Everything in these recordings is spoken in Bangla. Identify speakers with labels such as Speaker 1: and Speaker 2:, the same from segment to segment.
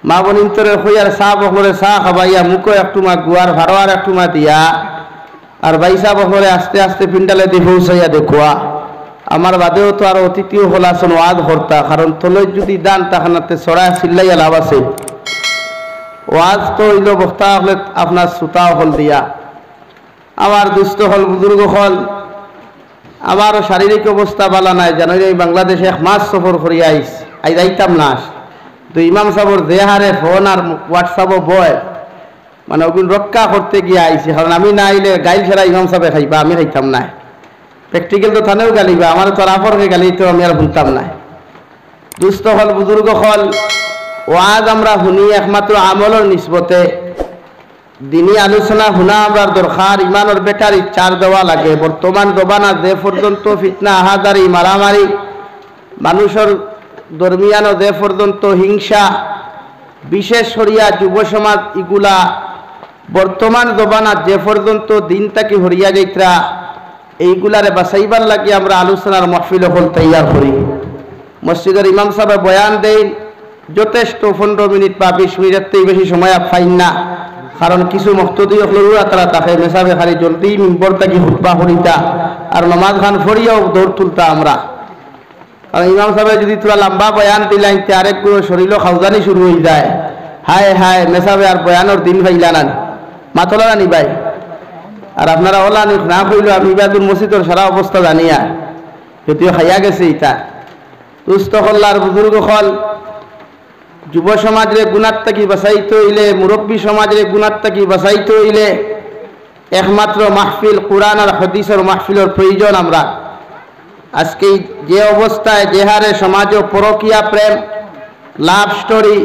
Speaker 1: মা বনিন্তরে হইয়ার চাহ বহরে চাহ খাবাইয়া মুখো একটুমা গুয়ার ভাড়ার একটুমা দিয়া আর বাইসা বহরে আস্তে আস্তে পিন্ডালে দিয়ে পৌঁছাইয়া দেখুয়া আমার বাদেও তো আর অতিথিও হল আসন ওয়াদ হরতা কারণ তলৈ যদি দান তাহানাতে চড়া চিল্লাইয়া লাভ আছে ওয়াজ তো হইল বক্তা হলে আপনার শ্রোতাও হল দিয়া আমার দুস্থ হল বুজুর্গ হল আমারও শারীরিক অবস্থা ভালো নাই জানো এই বাংলাদেশে 1 মাস সফর করিয়া আই যাইতাম না তো ইমাম সাহেবর দেহারে ফোন আর হোয়াটসঅ্যাপও বয় মানে ওগুলো রক্ষা করতে গিয়ে আইছি কারণ আমি না আইলে গাইল ছাড়া ইমাম সাহেব খাইবা আমি খাইতাম না প্র্যাকটিক্যাল তো থানেও গালিবা আমার তো রাফরকে গালি তো আমি আর শুনতাম না দুস্থ হল বুজুর্গ হল ওয়াজ আমরা শুনি একমাত্র আমলের নিসবতে দিনী আলোচনা শুনা আমার দরকার ইমানের বেটার ইচ্ছার দেওয়া লাগে বর্তমান জমানা যে পর্যন্ত ফিতনা আহাদারি মারামারি মানুষের দরমিয়ানো যে পর্যন্ত হিংসা বিশেষ করিয়া যুব সমাজ ইগুলা বর্তমান জমানা যে পর্যন্ত দিন তাকে হরিয়া যাইত্রা এইগুলারে বাঁচাইবার লাগে আমরা আলোচনার মাহফিল হল তৈয়ার করি মসজিদের ইমাম সাহেব বয়ান দেন যথেষ্ট 15 মিনিট বা 20 মিনিটের বেশি সময় পাইন না কারণ কিছু মুক্তদি হলরা তারা তাকে মেসাবে খালি জলদি মিম্বর থাকি হুতবা হরিতা আর নমাজ খান ফরিয়াও দৌড় তুলতা আমরা কারণ ইমাম সাহেব যদি তোরা লম্বা বয়ান দিলেন তে আরেকগুলো শরীরও খাউজানি শুরু হয়ে যায় হায় হায় মেসাবে আর বয়ানোর দিন ভাইলা না মাতলা রানি ভাই আর আপনারা ওলা না কইল আমি ইবাদুল মসজিদের সারা অবস্থা জানিয়া যদিও খাইয়া গেছে ইটা দুস্থ হল্লার বুজুর্গ হল যুব সমাজে গুণার থাকি বাঁচাইতে হইলে মুরব্বী সমাজে গুণার থাকি বাঁচাইতে হইলে একমাত্র মাহফিল কোরআন আর হাদিসের মাহফিলের প্রয়োজন আমরা আজকে যে অবস্থায় যে হারে সমাজে পরকীয়া প্রেম লাভ স্টোরি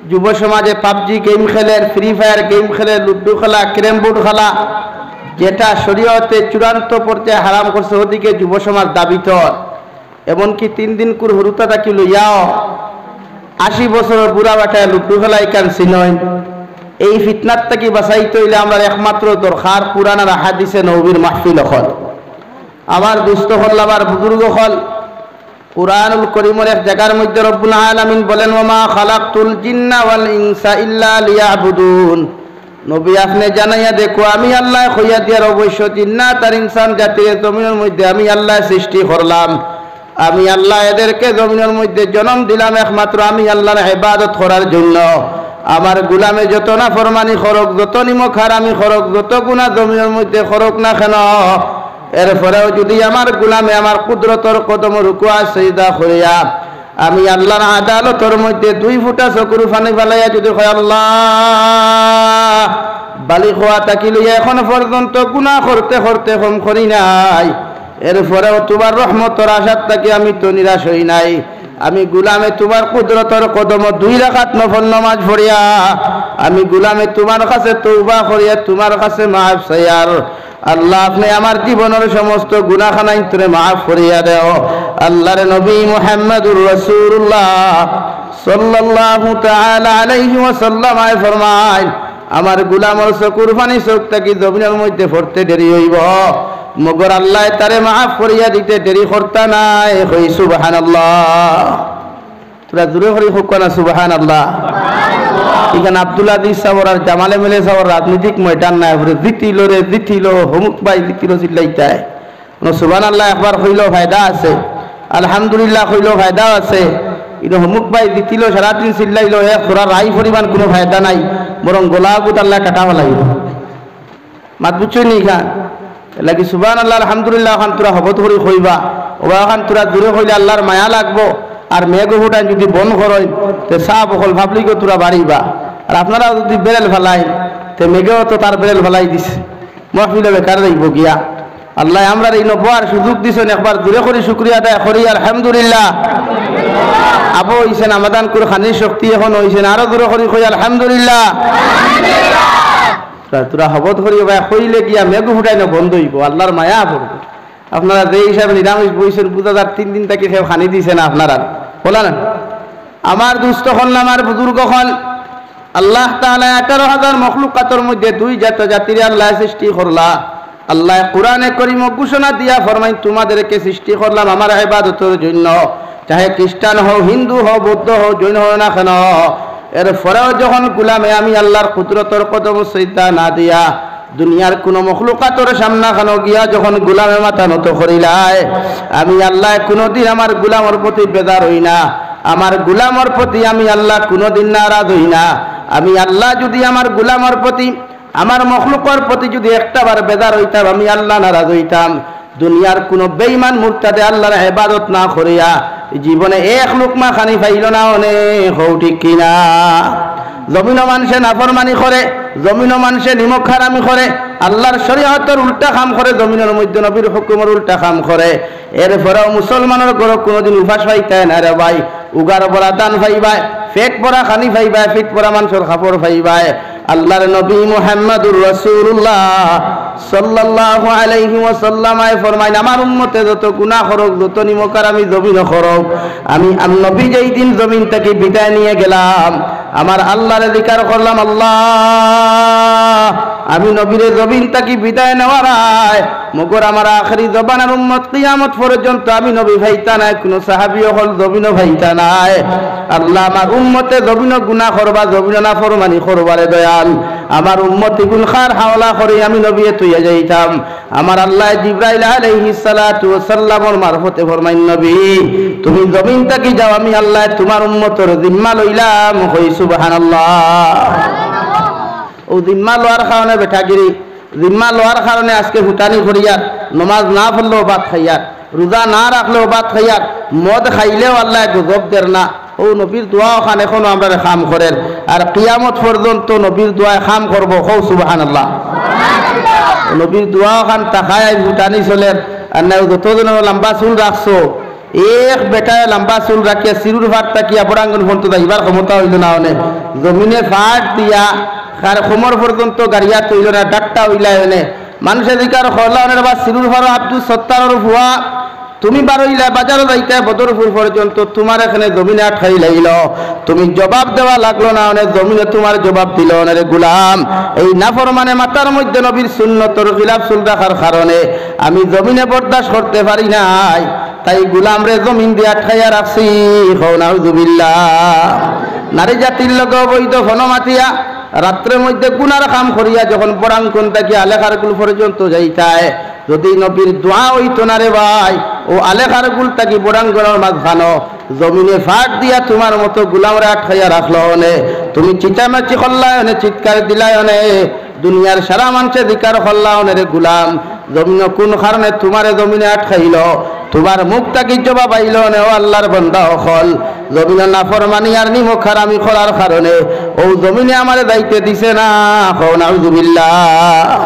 Speaker 1: যুব সমাজে পাবজি গেম খেলে ফ্রি ফায়ার গেম খেলে লুডু খেলা ক্যারম বোর্ড খেলা যেটা শরীয়তে চূড়ান্ত পর্যায়ে হারাম করছে ওদিকে যুব সমাজ দাবিত এমনকি 3 দিন কুর হরুতা থাকি লইয়াও 80 বছরের বুড়া বাটায় লুডু খেলা ইকান চিনয় এই ফিতনার থেকে বাঁচাইতে হইলে আমরা একমাত্র দরকার কোরআন আর হাদিসে নবীর মাহফিল হল আমার দুস্থ হল আমার বুজুর্গ হল কুরআনুল কারীমের এক জায়গার মধ্যে রব্বুল আলামিন বলেন ওমা খালাকতুল জিন্না ওয়াল ইনসা ইল্লা লিয়াবুদুন নবী আপনি জানাইয়া দেখো আমি আল্লাহ কইয়া দিয়ার অবশ্য জিন্নাত আর ইনসান জাতির জমিনের মধ্যে আমি আল্লাহ সৃষ্টি করলাম আমি আল্লাহ এদেরকে জমিনের মধ্যে জন্ম দিলাম একমাত্র আমি আল্লাহর ইবাদত করার জন্য আমার গোলামে যত না ফরমানি খরক যত নিমক হারামি খরক যত গুনাহ জমিনের মধ্যে খরক না কেন এরপরেও যদি আমার গোলামে আমার কুদরতর কদম রুকুয়া সিজদা করিয়া আমি আল্লাহর আদালতের মধ্যে 2 ফোঁটা চকুর পানি ফেলাইয়া যদি কয় আল্লাহ বালি খোয়া তাকি লইয়া এখন পর্যন্ত গুনাহ করতে করতে কম করি নাই এরপরেও তোমার রহমতের আশার থাকি আমি তো নিরাশ হই নাই আমি গোলামে তোমার কুদরতর কদম 2 রাকাত নফল নামাজ পড়িয়া আমি গোলামে তোমার কাছে তওবা করিয়া তোমার কাছে মাফ চাইয়ার আল্লাহ আপনি আমার জীবনের সমস্ত গুনাহ খানাই তোরে মাফ করিয়া দাও আল্লাহর নবী মুহাম্মদুর রাসূলুল্লাহ সাল্লাল্লাহু তাআলা আলাইহি ওয়াসাল্লাম ফরমায় আমার গোলামের চকুর পানি চোখ থাকি জমিনের মধ্যে পড়তে দেরি হইব মগর আল্লাহ তারে মাফ করিয়া দিতে দেরি করতা নাই কই সুবহানাল্লাহ তোরা জোরে করে হোক না সুবহানাল্লাহ এখানে আব্দুল আজিজ সাহেব আর জামালে মিলে সাহেব রাজনৈতিক ময়দান নাই জিতিল হমুক ভাই জিতিল চিল্লাইতায় সুবহানাল্লাহ একবার কইলেও ফায়দা আছে আলহামদুলিল্লাহ কইলেও ফায়দা আছে কিন্তু হমুক ভাই জিতিল সারাদিন চিল্লাইল এক তোরা রাই পরিমাণ কোনো ফায়দা নাই বরং গোলাগুত আল্লাহ কাটাবা লাগিব মাত বুঝছই নি খান লাগি সুবহানাল্লাহ আলহামদুলিল্লাহ খান তোরা হবত করে কইবা ওবা খান তোরা দূরে কইলে আল্লাহর মায়া লাগবো আর মেঘ হুটান যদি বন করেন তো সাপ অকল ভাবলিকে তোরা বাড়িবা আর আপনারা যদি বেরেল ফেলাই তো মেঘেও তো তার বেরেল ফেলাই দিছে মহফিলে বেকার যাইব গিয়া আল্লাহ আমরা এই নবার সুযোগ দিছেন একবার দূরে করে শুকরিয়া আদায় করি আলহামদুলিল্লাহ আবু হইছেন আমাদান করে খানির শক্তি এখন হইছেন আরো দূরে করে কই আলহামদুলিল্লাহ তোরা হবত করি ভাই কইলে গিয়া মেঘ হুটাই না বন্ধ হইব আল্লাহর মায়া পড়বে আপনারা যে হিসাবে নিরামিষ বইছেন পূজাদার 3 দিন থেকে খেয়ে খানি দিয়েছেন আপনারা বলা না আমার দুস্থ হল আমার বুজুর্গ হল আল্লাহ তাআলা 18,000 মখলুকাতের মধ্যে 2 জাতির আল্লাহ সৃষ্টি করলা আল্লাহ কোরআনে কারীম ঘোষণা দিয়া ফরমাই তোমাদেরকে সৃষ্টি করলাম আমার ইবাদতের জন্য চাহে খ্রিস্টান হও হিন্দু হও বৌদ্ধ হও জৈন হও না কেন এরপরেও যখন গুলামে আমি আল্লাহর কুদরতর কদম সজদা না দিয়া দুনিয়ার কোন মখলুকাতর সামনা খানো গিয়া যখন গুলামে মাথা নত করিলায়, আমি আল্লাহ কোনদিন আমার গুলামর প্রতি বেজার হই না। আমার গুলামর প্রতি আমি আল্লাহ কোনদিন নারাজ হই না। আমি আল্লাহ যদি আমার গুলামর প্রতি, আমার মখলুকর প্রতি যদি একটাবার বেজার হইতাম, আমি আল্লাহ নারাজ হইতাম। দুনিয়ার কোন বেঈমান মুরতাদে আল্লাহর ইবাদত না করিয়া জীবনে এক লুকমা খানি পাইল না। অনেক হও ঠিক কিনা? জমিন মানুষে নাফরমানি করে, জমিন মানুষে নিমক হারামি করে, আল্লাহর শরীয়তের উল্টা কাম করে, জমিনের মধ্যে নবীর হুকুমের উল্টা কাম করে। এরপরেও মুসলমানের ঘর কোনোদিন উপাস পাইতায় না রে ভাই। উগার পরা দান পাইবায়, পেট পরা খানি পাইবায়, পেট পরা মানুষের কাপড় পাইবায়। আল্লাহর নবী মুহাম্মদুর রাসূলুল্লাহ সাল্লাল্লাহু আলাইহি ওয়াসাল্লাম ফরমাইন, আমার উম্মতে যত গুনাহ করুক, যত নিমকার আমি জমিন করুক, আমি নবী যেই দিন জমিন থেকে বিদায় নিয়ে গেলাম, আমার আল্লাহর জিকির করলাম, আল্লাহ আমি নবীর জমিন থেকে বিদায় নেওয়ার আয় মগর আমার আখরি জবানের উম্মত কিয়ামত পর্যন্ত আমি নবী ভাইতা নাই, কোন সাহাবীও হল জমিনও ভাইতা নাই। আল্লাহ আমার উম্মতে জমিন গুনাহ করবা, জমিন নাফরমানি করবারে দয়াল, আমার উম্মতি গুণ খার হাওলা করে আমি নবী তুইয়া যাইতাম। আমার আল্লাহ জিবরাইল আলাইহিস সালাতু ওয়াস সালামের মারফতে ফরমাইন, নবী তুমি জমিন থেকে যাও, আমি আল্লাহ তোমার উম্মতের জিম্মা লইলাম। কই সুবহানাল্লাহ। ও জিম্মা লওয়ার কারণে বেটাগিরি, জিম্মা লওয়ার কারণে আজকে ফুটানি করিয়ার, নমাজ না পড়লেও ভাত খাইয়ার, রোজা না রাখলেও ভাত খাইয়ার, মদ খাইলেও আল্লাহ গজব দের না। ও নবীর দোয়া ওখানে এখনো আমরা খাম করেন, আর কিয়ামত পর্যন্ত নবীর দোয়ায় খাম করবো। কও সুবহানাল্লাহ। নবীর দোয়া ওখান তাকায় ফুটানি চলেন। আর না যতজন লম্বা চুল রাখছো, এক বেটায় লম্বা চুল রাখিয়া চিরুর ভাত তাকিয়া বরাঙ্গন পর্যন্ত যাইবার ক্ষমতা হইল না। অনেক জমিনে ফাট দিয়া কার কোমর পর্যন্ত গাড়িয়া তৈল না, ডাক্তা হইলায় এনে মানুষে দিকার হলানের বা সিরুর ভাড়া আব্দুল সত্তারের ভুয়া তুমি বারইলা বাজারে যাইতে বদরপুর পর্যন্ত তোমার এখানে জমিনে আটকাই লাইল, তুমি জবাব দেওয়া লাগলো না, অনেক জমিনে তোমার জবাব দিল অনেক গুলাম। এই নাফরমানে মাথার মধ্যে নবীর সুন্নতর খিলাফ চুল রাখার কারণে আমি জমিনে বরদাস্ত করতে পারি নাই, তাই গুলাম রে জমিন দিয়ে আটকাইয়া রাখছি। নাউযুবিল্লাহ। নারী জাতির লগে অবৈধ ফনমাতিয়া রাত্রের মধ্যে গুনার কাম করিয়া যখন বরাঙ্কন থেকে আলেখার গুল পর্যন্ত যাইতায়, যদি নবীর দোয়া হইতো না রে ভাই, ও আলেখার গুল থাকি বরাঙ্গনের মাঝখানো জমিনে ফাট দিয়া তোমার মতো গুলামরা আটকাইয়া রাখলো অনে, তুমি চিটামাচি করলায় অনে, চিৎকার দিলায় অনে, দুনিয়ার সারা মানুষে দিকার করলা অনে রে গুলাম, জমিন কোন কারণে তোমারে জমিনে আটকাইল, তোমার মুখ থাকি জবাব আইল অনে। ও আল্লাহর বান্দা হল জমিনে নাফরমানি আর নিমক হারামি করার কারণে ও জমিনে আমারে দায়িত্ব দিছে না। নাউযুবিল্লাহ।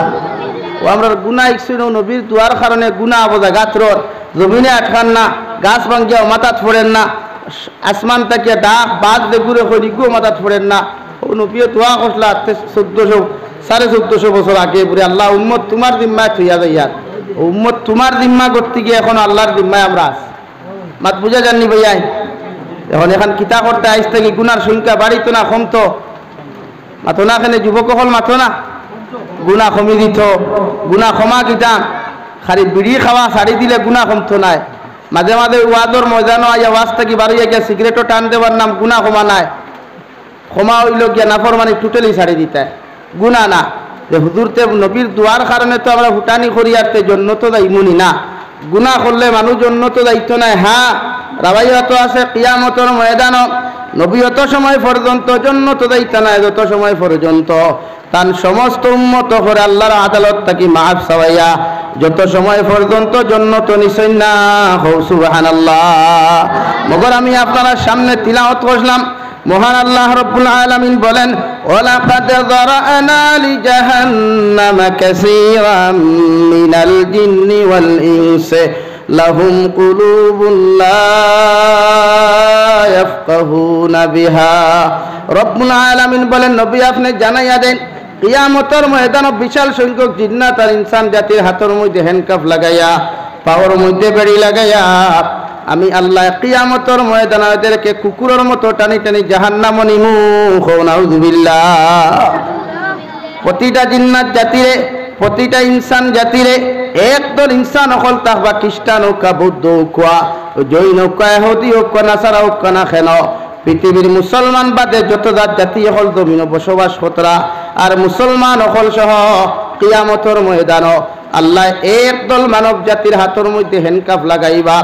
Speaker 1: ও আমরা গুনাহ ইকছিল নবীর দুয়ার কারণে গুনাহ বোঝা গাত্রর জমিনে আটকান না, গাছ ভাঙ্গিয়া মাথাত ফোড়েন না, আসমান থেকে ডাক বাদ দেখুরে করি গো মাথাত ফোড়েন না। ও নবীও দোয়া করলা 1400-1450 বছর আগে বলে, আল্লাহ উম্মত তোমার জিম্মায় থইয়া যাইয়ার, উম্মত তোমার জিম্মা করতে গিয়ে এখন আল্লাহর জিম্মায় আমরা আছি। মাত বুঝা জাননি ভাইয়াই। এখন এখন কিতা করতে আইস থেকে গুনার সংখ্যা বাড়িত না কমতো, মাথো না কেন যুবক হল মাথো না, গুণা কমি দিত, গুণা ক্ষমা কিতাম, খালি বিড়ি খাওয়া ছাড়ি দিলে গুণা কমতো নাই। মাঝে মাঝে ওয়াদর ময়দানও আইয়া ওয়াজ থেকে বাড়িয়ে গিয়া সিগারেটও টান দেওয়ার নাম গুণা ক্ষমা নাই, ক্ষমা হইল গিয়া নাফরমানি টোটালি ছাড়ি দিতে গুণা না। যে হুজুরতে নবীর দোয়ার কারণে তো আমরা ফুটানি করি আর জন্য তো যাইমুনি না, গুণা করলে মানুষ জন্য তো দায়িত্ব নাই। হ্যাঁ রাবাইয়া তো আছে কিয়ামতের ময়দান, নবী অত সময় পর্যন্ত জন্য তো দায়িত্ব নাই, যত সময় পর্যন্ত তার সমস্ত উম্মত করে আল্লাহর আদালত থাকি মাফ চাওয়াইয়া যত সময় পর্যন্ত জন্য তো নিশ্চয় না। সুবহানাল্লাহ। মগর আমি আপনার সামনে তিলাওয়াত করলাম, মহান আল্লাহ রাব্বুল আলামিন বলেন, ওয়ালাকাদ যারানা লিজাহান্নামা কাসীরাম মিনাল জিন্নি ওয়াল ইনসি লাহুম কুলুবুন লা ইয়াফকাহুনা বিহা। রব্বুল আলামিন বলেন, নবী আপনি জানাইয়া দেন কিয়ামতের ময়দানে বিশাল সংখ্যক জিন্নাত আর ইনসান জাতির হাতের মধ্যে হ্যান্ডকাফ লাগাইয়া, পাওয়ার মধ্যে বেড়ি লাগাইয়া আমি আল্লাহ কিয়ামতের ময়দানে এদেরকে কুকুরের মতো টানি টানি জাহান্নামে নিমু। নাউযুবিল্লাহ। প্রতিটা জিন্নাত জাতিরে, প্রতিটা ইনসান জাতিরে একদল ইনসান অকল থাকবা, খ্রিস্টান হোক, বৌদ্ধ হোক, জৈন হোক, ইহুদি হোক, নাসারা হোক না কেন, পৃথিবীর মুসলমান বাদে যত জাতি হল জমিন বসবাস কতরা আর মুসলমান হল সহ কিয়ামতের ময়দান আল্লাহ একদল মানব জাতির হাতের মধ্যে হ্যান্ডকাফ লাগাইবা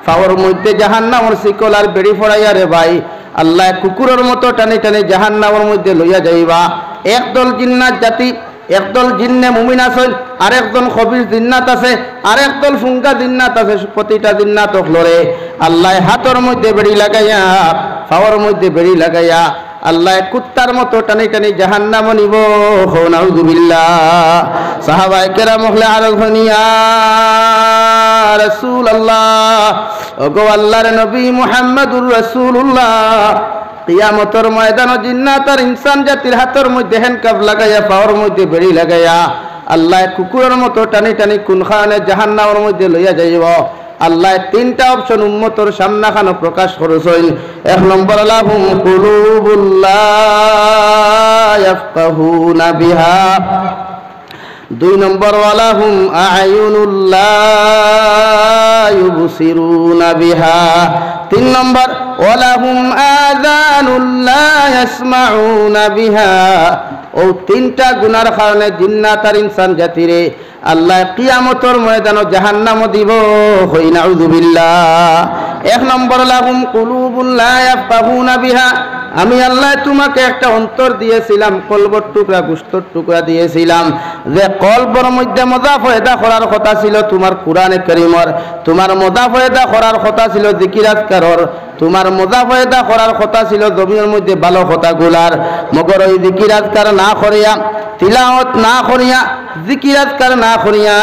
Speaker 1: পাওয়ার মধ্যে জাহান্নামের শিকল আর বেড়ি ফড়াইয়া রে ভাই আল্লাহ কুকুরের মতো টানে টানে জাহান্নামের মধ্যে লইয়া যাইবা একদল জিন্নাত জাতি একদল জিন্নে মুমিন আছে আর একজন খবির জিন্নাত আছে আর একদল ফুঙ্কা জিন্নাত আছে প্রতিটা জিন্নাত লড়ে আল্লাহ হাতের মধ্যে বেড়ি লাগাইয়া পাওয়ার মধ্যে বেড়ি লাগাইয়া আল্লাহ কুত্তার মতো টানি টানি জাহান্নাম নিব নাউযুবিল্লাহ সাহাবায়ে কেরাম হলে আর ধনিয়া রাসূলুল্লাহ ওগো আল্লাহর নবী মুহাম্মদুর রাসূলুল্লাহ কিয়ামতের ময়দানে জিন্নাত আর ইনসান জাতির হাতের মধ্যে হ্যান্ডকাফ লাগাইয়া পাওয়ার মধ্যে বেড়ি লাগাইয়া আল্লাহ কুকুরের মতো টানি টানি কোনখানে জাহান্নামের মধ্যে লইয়া যাইব আল্লাহ তিনটা অপশন উম্মতর সামনাখানো প্রকাশ করেছেন এক নম্বর লাহুম কুলুবুল লা ইয়াফকাহুনা বিহা দুই নম্বর ওয়ালাহুম আ'য়ুনুল লা ইউবসিরুনা বিহা তিন নম্বর ওয়ালাহুম আযানুল লা ইয়াসমাউনা বিহা ও তিনটা গুনার কারণে জিন্নাত আর ইনসান জাতিরে আল্লাহ কিয়ামতের ময়দানে জাহান্নাম দিব হই নাউযুবিল্লাহ এক নম্বর লাহুম কুলুবুল লা ইয়াফকাহুনা বিহা আমি আল্লাহ তোমাকে একটা অন্তর দিয়েছিলাম কলবর টুকরা গোশতর টুকরা দিয়েছিলাম যে কলবর মধ্যে মজা ফয়দা করার কথা ছিল তোমার কোরআনে কারীমর তোমার মজা ফয়দা করার কথা ছিল জিকির আজকারর তোমার মজা ফয়দা করার কথা ছিল জমিনের মধ্যে ভালো কথাগুলার মগর ওই জিকির আজকার না করিয়া তিলাওয়াত না করিয়া জিকির আজকার না করিয়া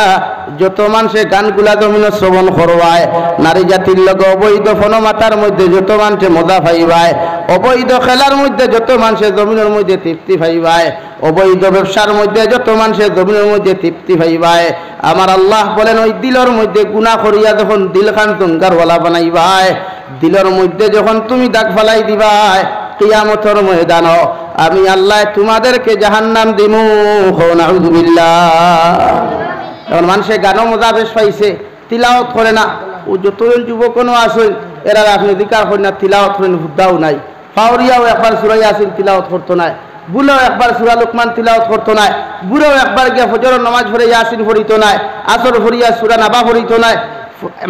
Speaker 1: যত মানুষে গানগুলা জমিনে শ্রবণ করবায় নারী জাতির লগে অবৈধ ফনমাতার মধ্যে যত মানুষে মজা পাইবায় অবৈধ খেলার মধ্যে যত মানুষের জমিনের মধ্যে তৃপ্তি পাইবায় অবৈধ ব্যবসার মধ্যে যত মানুষের জমিনের মধ্যে তৃপ্তি পাইবায় আমার আল্লাহ বলেন ওই দিলের মধ্যে গুনাহ করিয়া যখন দিল খান তুঙ্গারওয়ালা বানাইবায় দিলের মধ্যে যখন তুমি দাগ ফালাই দিবায় কিয়ামতের ময়দান আমি আল্লাহ তোমাদেরকে জাহান্নাম দিমু নাউযুবিল্লাহ এখন মানুষে গানও মজা বেশ পাইছে তিলাওয়াত করে না ও যতজন যুবকনও আসেন এরা আপনি অধিকার করেন না তিলাওয়াত করেন হুদ্দাও নাই ফাওরিয়াও একবার সূরা ইয়াসিন তিলাওয়াত করতো না বুলাও একবার সূরা লুকমান তিলাওয়াত করতো না বুড়াও একবার গিয়া ফজরের নামাজ পড়ে ইয়াসিন পড়িতো না আসর পড়িয়া সূরা নাবা পড়িতো না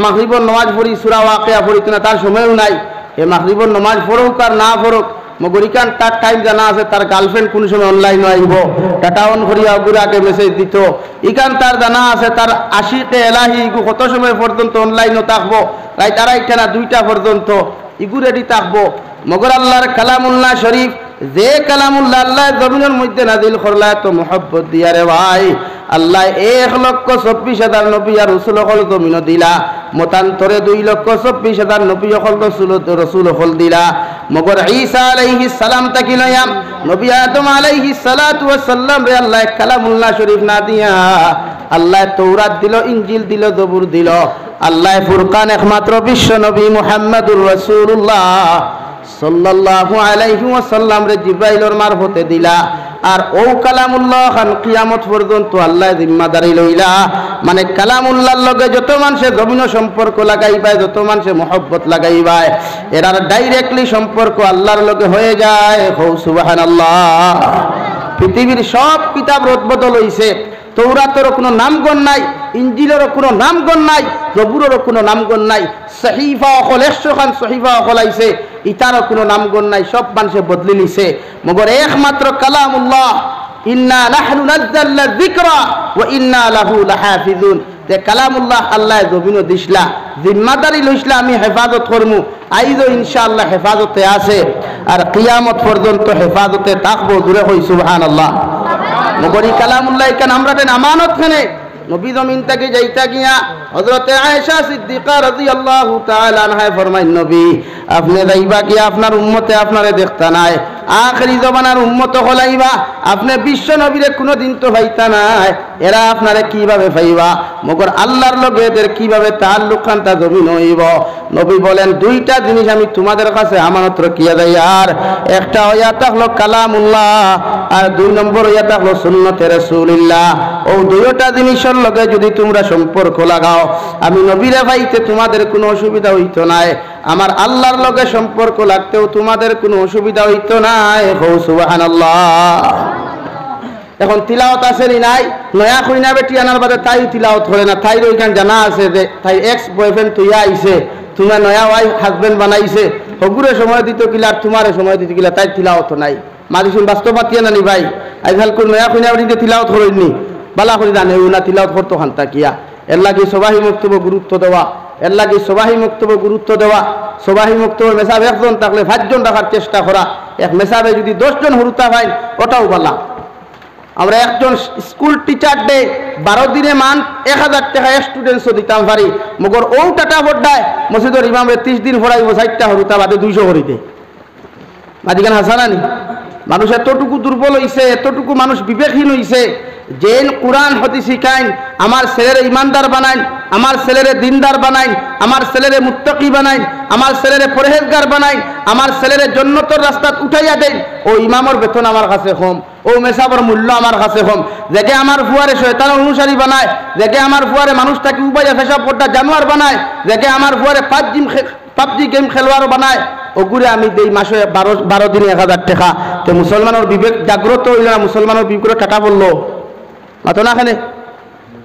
Speaker 1: মাগরিবের নামাজ পড়ি সূরা ওয়াকিয়া পড়িতো না তার সময়ও নাই এ মাগরিবের নামাজ পড়ুক আর না পড়ুক মগরিকান তার টাইম জানা আছে তার গার্লফ্রেন্ড কোন সময় অনলাইন আইব ডাটা অন করিয়া গুরাকে মেসেজ দিত ইকান তার জানা আছে তার আশিকে এলাহি কত সময় পর্যন্ত অনলাইনও থাকবো রাত আড়াইটা না 2টা পর্যন্ত ইগু রেডি থাকবো মগর আল্লাহর কালামুল্লাহ শরীফ যে কালামুল্লাহ আল্লাহ জমিনের মধ্যে নাজিল করলা তো মোহাব্বত দিয়া রে ভাই আল্লাহ 1,24,000 নবী আর রাসূল হল জমিন দিলা মতান্তরে 2,24,000 নবী হল রাসূল হল দিলা মগর ঈসা আলাইহিস সালাম তাকি লয়াম নবী আদম আলাইহিস সালাতু ওয়াস সালাম রে আল্লাহ কালামুল্লাহ শরীফ না দিয়া আল্লাহ তাওরাত দিল ইনজিল দিল জবুর দিল আল্লাহ ফুরকান একমাত্র বিশ্ব নবী মুহাম্মদুর রাসূলুল্লাহ সাল্লাল্লাহু আলাইহি ওয়াসাল্লাম রে জিবরাইলের মারফতে দিলা আর ও কালামুল্লাহ খান কিয়ামত পর্যন্ত আল্লাহ জিম্মাদারি লইলা মানে কালামুল্লাহর লগে যত মানুষে জমিন সম্পর্ক লাগাইবা যত মানুষে মহব্বত লাগাইবা এরার ডাইরেক্টলি সম্পর্ক আল্লাহর লগে হয়ে যায় সুবহানাল্লাহ পৃথিবীর সব কিতাব রদবদল হইছে তৌরাতেরও কোনো নামগণ নাই ইনজিলেরও কোনো নামগণ নাই জবুরেরও কোনো নামগণ নাই সহিফা অকল 100 খান সহিফা অকল আইছে ইতারও কোনো নামগণ নাই সব মানুষে বদলি নিছে মগর একমাত্র কালামুল্লাহ ইন্না নাহনু নাযালনা যিকরা ওয়া ইন্না লাহু লাহাফিজুন যে কালামুল্লাহ আল্লাহ জমিনও দিছলা জিম্মাদারি লইছলা আমি হেফাজত করমু আইজো ইনশাআল্লাহ হেফাজতে আছে আর কিয়ামত পর্যন্ত হেফাজতে থাকবো দূরে হই সুবহানাল্লাহ মগরি কালামুল্লাহ কেন আমরা দেন আমানত খানে নবী জমিন থেকে যাইতা গিয়া হযরতে আয়েশা সিদ্দিকা রাদিয়াল্লাহু তাআলা আনহা ফরমাইন নবী আপনি যাইবা কি আপনার উম্মতে আপনারে দেখতা নাই আখরি জমানার উম্মত হলাইবা আপনি বিশ্ব নবীরে কোনো দিন তো পাইতা নাই এরা আপনারে কিভাবে পাইবা মগর আল্লাহর লগে এদের কিভাবে তাআল্লুক খানটা জমিন হইব নবী বলেন দুইটা জিনিস আমি তোমাদের কাছে আমানত রাখিয়া দেই আর একটা হইয়া থাকলো কালামুল্লাহ আর 2 নম্বর হইয়া থাকলো সুন্নতে রাসূলুল্লাহ ও দুইটা জিনিসের লগে যদি তোমরা সম্পর্ক লাগাও আমি নবীরে পাইতে তোমাদের কোনো অসুবিধা হইতো না আমার আল্লাহর লগে সম্পর্ক লাগতেও তোমাদের কোনো অসুবিধা হইতো না। সুবহানাল্লাহ। এখন তিলাওয়াত আছে নি নাই? নয়া কইনা বেটি আনার বাদে তাই তিলাওয়াত করে না, তাই ওইখান জানা আছে যে তাই এক্স বয়ফ্রেন্ড তুইয়া আইছে, তোমার নয়া ওয়াইফ হাজবেন্ড বানাইছে, হগুরে সময় দিত কিলা আর তোমারে সময় দিত কিলা, তাই তিলাওয়াত নাই। মাদিসুন বাস্তব পাতিয়া নানি ভাই, আজকাল কোন নয়া কইনা বেটিতে তিলাওয়াত করেননি, বালা করে জানে না তিলাওয়াত করতো খান্তা কিয়া। এর লাগে সবাহি মক্তব্য গুরুত্ব দেওয়া, এর লাগে সবাহি মক্তব্য গুরুত্ব দেওয়া। সবাহি মক্তব্য মেসাব একজন থাকলে 5 জন রাখার চেষ্টা করা, এক মেসাবে যদি 10 জন হরুতা ভাই ওটাও বালা। আমরা একজন স্কুল টিচার ডে 12 দিনে মান 1000 টাকা স্টুডেন্টসও দিতাম পারি, মগর ও টাকা বড্ডায় মসজিদের ইমামে 30 দিন পড়াইব 60টা হরুতা বাদে 200 হরিতে। মাঝিখান হাসানানি মানুষ এতটুকু দুর্বল হইছে, এতটুকু মানুষ বিবেকহীন হইছে, যেন কোরআন হতি শিখাইন, আমার ছেলেরে ইমানদার বানাইন, আমার ছেলেরে দিনদার বানাইন, আমার ছেলেরে মুত্তাকি বানাইন, আমার ছেলেরে পরহেজগার বানাইন, আমার ছেলেরে জান্নাতের রাস্তাত উঠাইয়া দেন। ও ইমামর বেতন আমার কাছে কম, ও মেসাবর মূল্য আমার কাছে কম। যেকে আমার ফুয়ারে শয়তানের অনুসারী বানায়, যেকে আমার ফুয়ারে মানুষটাকে উবাইয়া ফেসা পড়টা জানোয়ার বানায়, যেকে আমার ফুয়ারে পাবজি গেম খেলোয়াড় বানায়, ওগুরে আমি দেই মাসে 12 দিনে 1000 টাকা। তো মুসলমানের বিবেক জাগ্রত হইল না? মুসলমানের বিবেক টাকা বললো মাতো না খানে?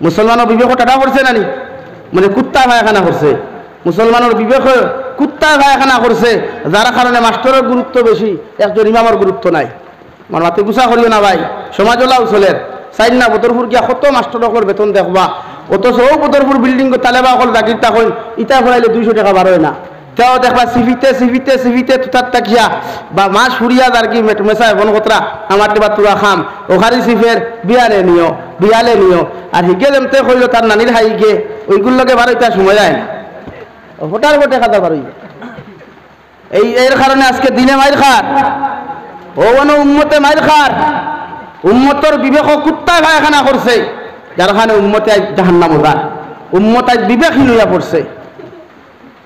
Speaker 1: মুসলমানের বিবেক টাকা করছে নানি? মানে কুত্তা ভাইখানা করছে। মুসলমানের বিবেক কুত্তা ভাইখানা করছে, যার কারণে মাস্টারের গুরুত্ব বেশি, একজন ইমামের গুরুত্ব নাই। মানে মাতে গুছা করিও না ভাই, সমাজ ওলাও চলের চাই না। বদরপুর গিয়া কত মাস্টারের বেতন দেখবা, অথচ ও বদরপুর বিল্ডিং তালেবা অকল জাগির তখন ইটা ফলাইলে 200 টাকা বাড়োয় না। তেও দেখবা সিভিতে তুতার তাকিয়া বা মাছ ফুরিয়া আর কি মেসায় ফোন কতরা আমার টেবা তুরা খাম ওখারি সিফের বিয়ালে নিও আর হিগে যেমতে কইল তার নানির হাইকে ওইগুলোকে বারোইটা সময় যায় না, হঠাৎ বটে খাতা বারোই। এর কারণে আজকে দিনে মাইর খার, ও উম্মতে মাইর খার, উম্মতর বিবেক কুত্তা ভাইখানা করছে, যার কারণে উম্মতে আজ জাহান্নাম ওরা, উম্মত আজ বিবেকহীন হইয়া পড়ছে।